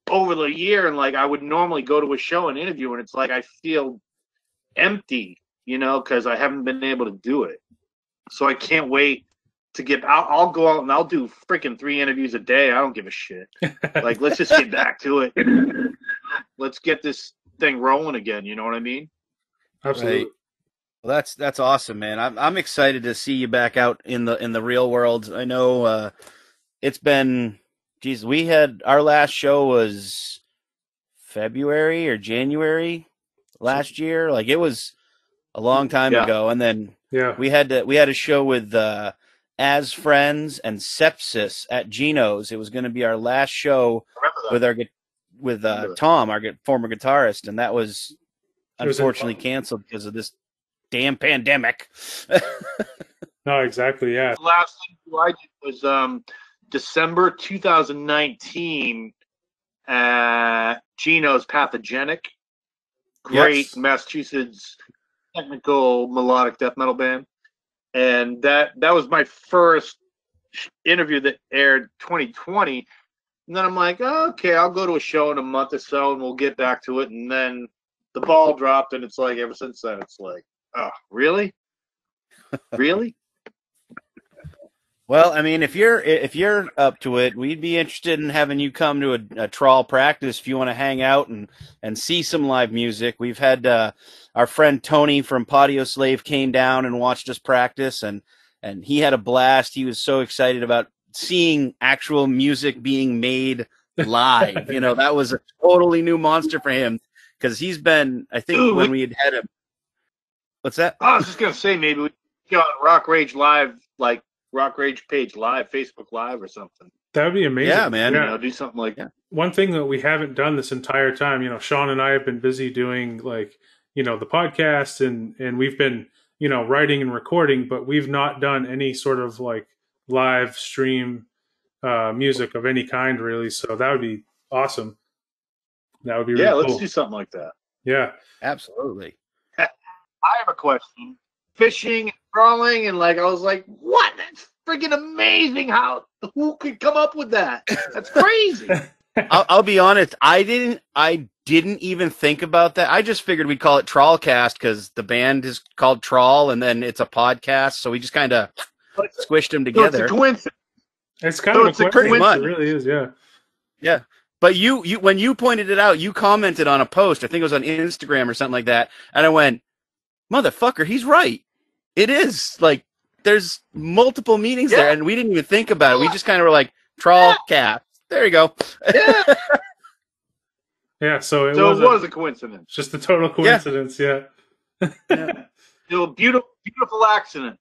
over the year. And, like, I would normally go to a show and interview, and it's like I feel empty, because I haven't been able to do it. So I can't wait to get out. I'll go out and I'll do freaking 3 interviews a day. I don't give a shit. Like, let's just get back to it. Let's get this thing rolling again. You know what I mean? Absolutely. Right. Well, that's awesome, man. I'm excited to see you back out in the real world. I know it's been, we had our last show was February or January last year. Like, it was a long time ago, and then we had a show with As Friends and Sepsis at Gino's. It was going to be our last show with Tom, our former guitarist, and that was unfortunately canceled because of this damn pandemic. No, exactly. Yeah. The last thing I did was December 2019 at Gino's Pathogenic. Great Massachusetts technical melodic death metal band, and that was my first interview that aired 2020. And then I'm like, okay, I'll go to a show in a month or so and we'll get back to it. And then the ball dropped, and it's like ever since then it's like, oh, really Well, I mean, if you're up to it, we'd be interested in having you come to a Trawl practice if you want to hang out and see some live music. We've had our friend Tony from Patio Slave came down and watched us practice, and he had a blast. He was so excited about seeing actual music being made live. That was a totally new monster for him because he's been, I think, when we had him. What's that? I was just gonna say maybe we go on Rock Rage Live, like Rock Rage page live, Facebook Live or something. That would be amazing. Yeah, man. Do something like that. One thing that we haven't done this entire time, Shawn and I have been busy doing the podcast and we've been, writing and recording, but we've not done any sort of like live stream music of any kind really. So that would be awesome. That would be really let's cool. do something like that. Yeah. Absolutely. I have a question. Fishing and trawling, and I was like, what? That's freaking amazing. Who could come up with that? That's crazy. I'll be honest. I didn't even think about that. I just figured we'd call it TrawlCast because the band is called Trawl, and then it's a podcast. So we just kind of squished them together. So it's a coincidence. It's kind of a coincidence. It really is. Yeah. Yeah. But you when you pointed it out, you commented on a post. I think it was on Instagram or something like that. And I went, motherfucker, he's right. It is there's multiple meanings there, and we didn't even think about it. We just kind of were like, TrawlCast. There you go. Yeah, so it was a coincidence. Just a total coincidence, yeah. It was a beautiful accident.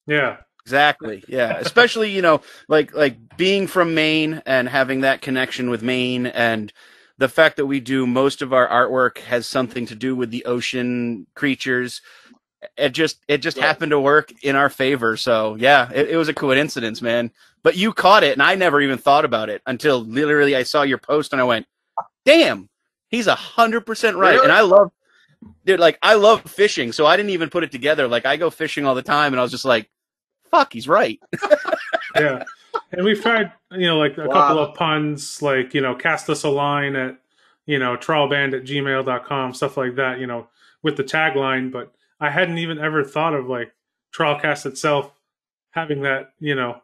Yeah. Exactly. Yeah. Especially, you know, like being from Maine and having that connection with Maine, and the fact that we do most of our artwork has something to do with the ocean creatures. It just happened to work in our favor. So yeah, it was a coincidence, man. But you caught it, and I never even thought about it until literally I saw your post and I went, damn, he's 100% right. Really? And I love fishing, so I didn't even put it together. Like, I go fishing all the time, and I was just like, fuck, he's right. Yeah. And we've tried, you know, like a couple of puns, like, you know, cast us a line at, you know, trawlband@gmail.com, stuff like that, you know, with the tagline. But I hadn't even ever thought of, like, TrawlCast itself having that, you know.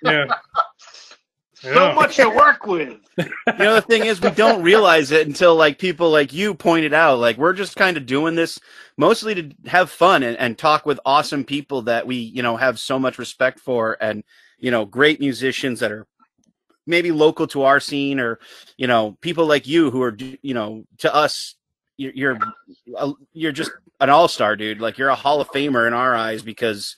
Yeah. So much to work with. You know, the thing is, we don't realize it until, like, people like you pointed out. Like, we're just kind of doing this mostly to have fun and talk with awesome people that we, you know, have so much respect for, and, you know, great musicians that are maybe local to our scene, or, you know, people like you who are, you know, to us, you're just an all-star, dude. Like, you're a Hall of Famer in our eyes, because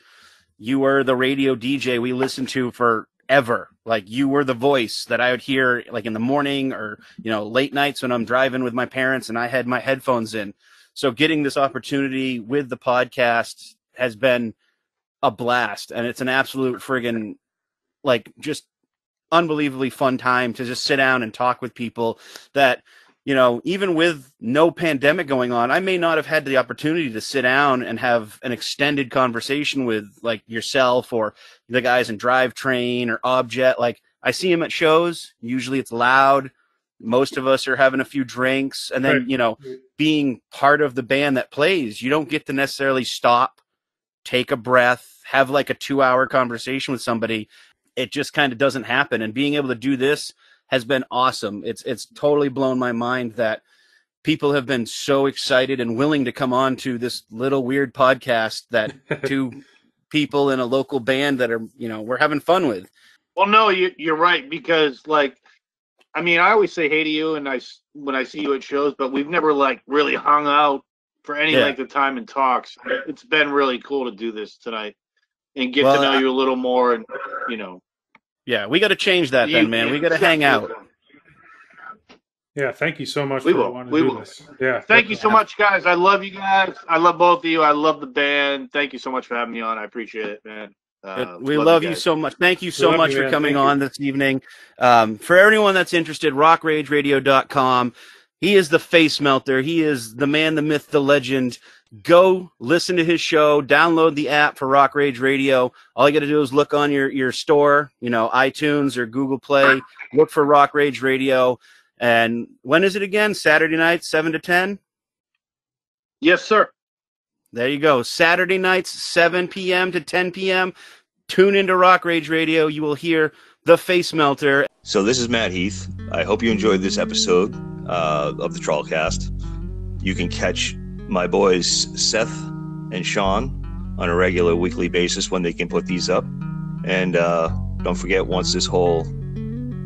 you were the radio DJ we listened to forever. Like, you were the voice that I would hear, like, in the morning, or, you know, late nights when I'm driving with my parents and I had my headphones in. So getting this opportunity with the podcast has been a blast, and it's an absolute friggin', like, just unbelievably fun time to just sit down and talk with people that, you know, even with no pandemic going on, I may not have had the opportunity to sit down and have an extended conversation with, like, yourself or the guys in Drivetrain or Object. Like, I see them at shows. Usually it's loud. Most of us are having a few drinks. And then, you know, being part of the band that plays, you don't get to necessarily stop, take a breath, have like a 2-hour conversation with somebody. It just kind of doesn't happen. And being able to do this has been awesome. It's totally blown my mind that people have been so excited and willing to come on to this little weird podcast that two people in a local band that are, you know, we're having fun with. Well, no, you're right, because, like, I mean, I always say hey to you, and when I see you at shows, but we've never, like, really hung out for any length of time and talks. It's been really cool to do this tonight and get to know you a little more, and, you know. Yeah, we got to change that then, man. We got to hang out. Yeah, thank you so much for wanting to do this. Yeah, thank you so much, guys. I love you guys. I love both of you. I love the band. Thank you so much for having me on. I appreciate it, man. We love you so much. Thank you so much for coming on this evening. For everyone that's interested, rockrageradio.com. He is the Facemelter. He is the man, the myth, the legend. Go listen to his show. Download the app for Rock Rage Radio. All you got to do is look on your store, you know, iTunes or Google Play. Look for Rock Rage Radio. And when is it again? Saturday nights, 7 to 10? Yes, sir. There you go. Saturday nights, 7 p.m. to 10 p.m. Tune into Rock Rage Radio. You will hear the Facemelter. So this is Matt Heath. I hope you enjoyed this episode of the TrawlCast. You can catch my boys Seth and Shawn on a regular weekly basis when they can put these up. And don't forget, once this whole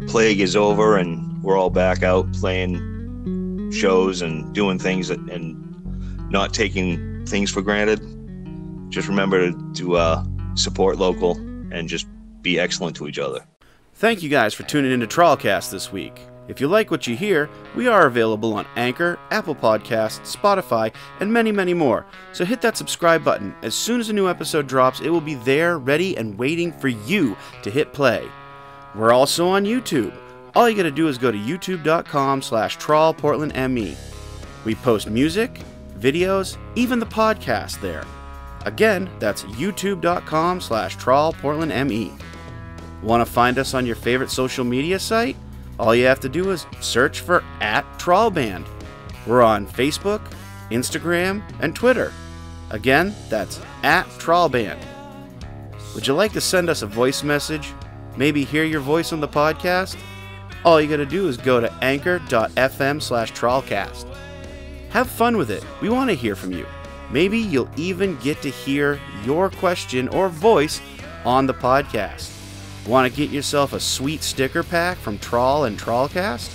plague is over and we're all back out playing shows and doing things and not taking things for granted, just remember to support local and just be excellent to each other. Thank you guys for tuning into TrawlCast this week. If you like what you hear, we are available on Anchor, Apple Podcasts, Spotify, and many, many more. So hit that subscribe button. As soon as a new episode drops, it will be there, ready, and waiting for you to hit play. We're also on YouTube. All you gotta do is go to youtube.com/TrawlPortlandME. We post music, videos, even the podcast there. Again, that's youtube.com/TrawlPortlandME. Want to find us on your favorite social media site? All you have to do is search for @TrawlBand. We're on Facebook, Instagram, and Twitter. Again, that's @TrawlBand. Would you like to send us a voice message? Maybe hear your voice on the podcast? All you gotta do is go to anchor.fm/TrawlCast. Have fun with it. We want to hear from you. Maybe you'll even get to hear your question or voice on the podcast. Want to get yourself a sweet sticker pack from Trawl and TrawlCast?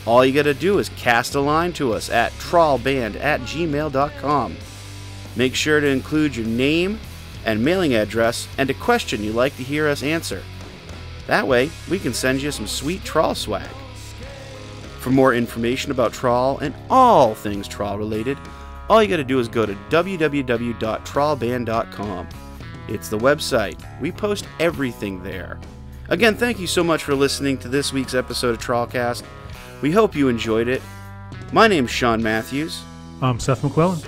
All you gotta do is cast a line to us at trawlband@gmail.com. Make sure to include your name and mailing address and a question you'd like to hear us answer. That way, we can send you some sweet Trawl swag. For more information about Trawl and all things Trawl related, all you gotta do is go to www.trawlband.com. It's the website. We post everything there. Again, thank you so much for listening to this week's episode of TrawlCast. We hope you enjoyed it. My name's Shawn Matthews. I'm Seth McClellan.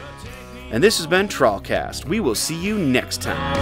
And this has been TrawlCast. We will see you next time.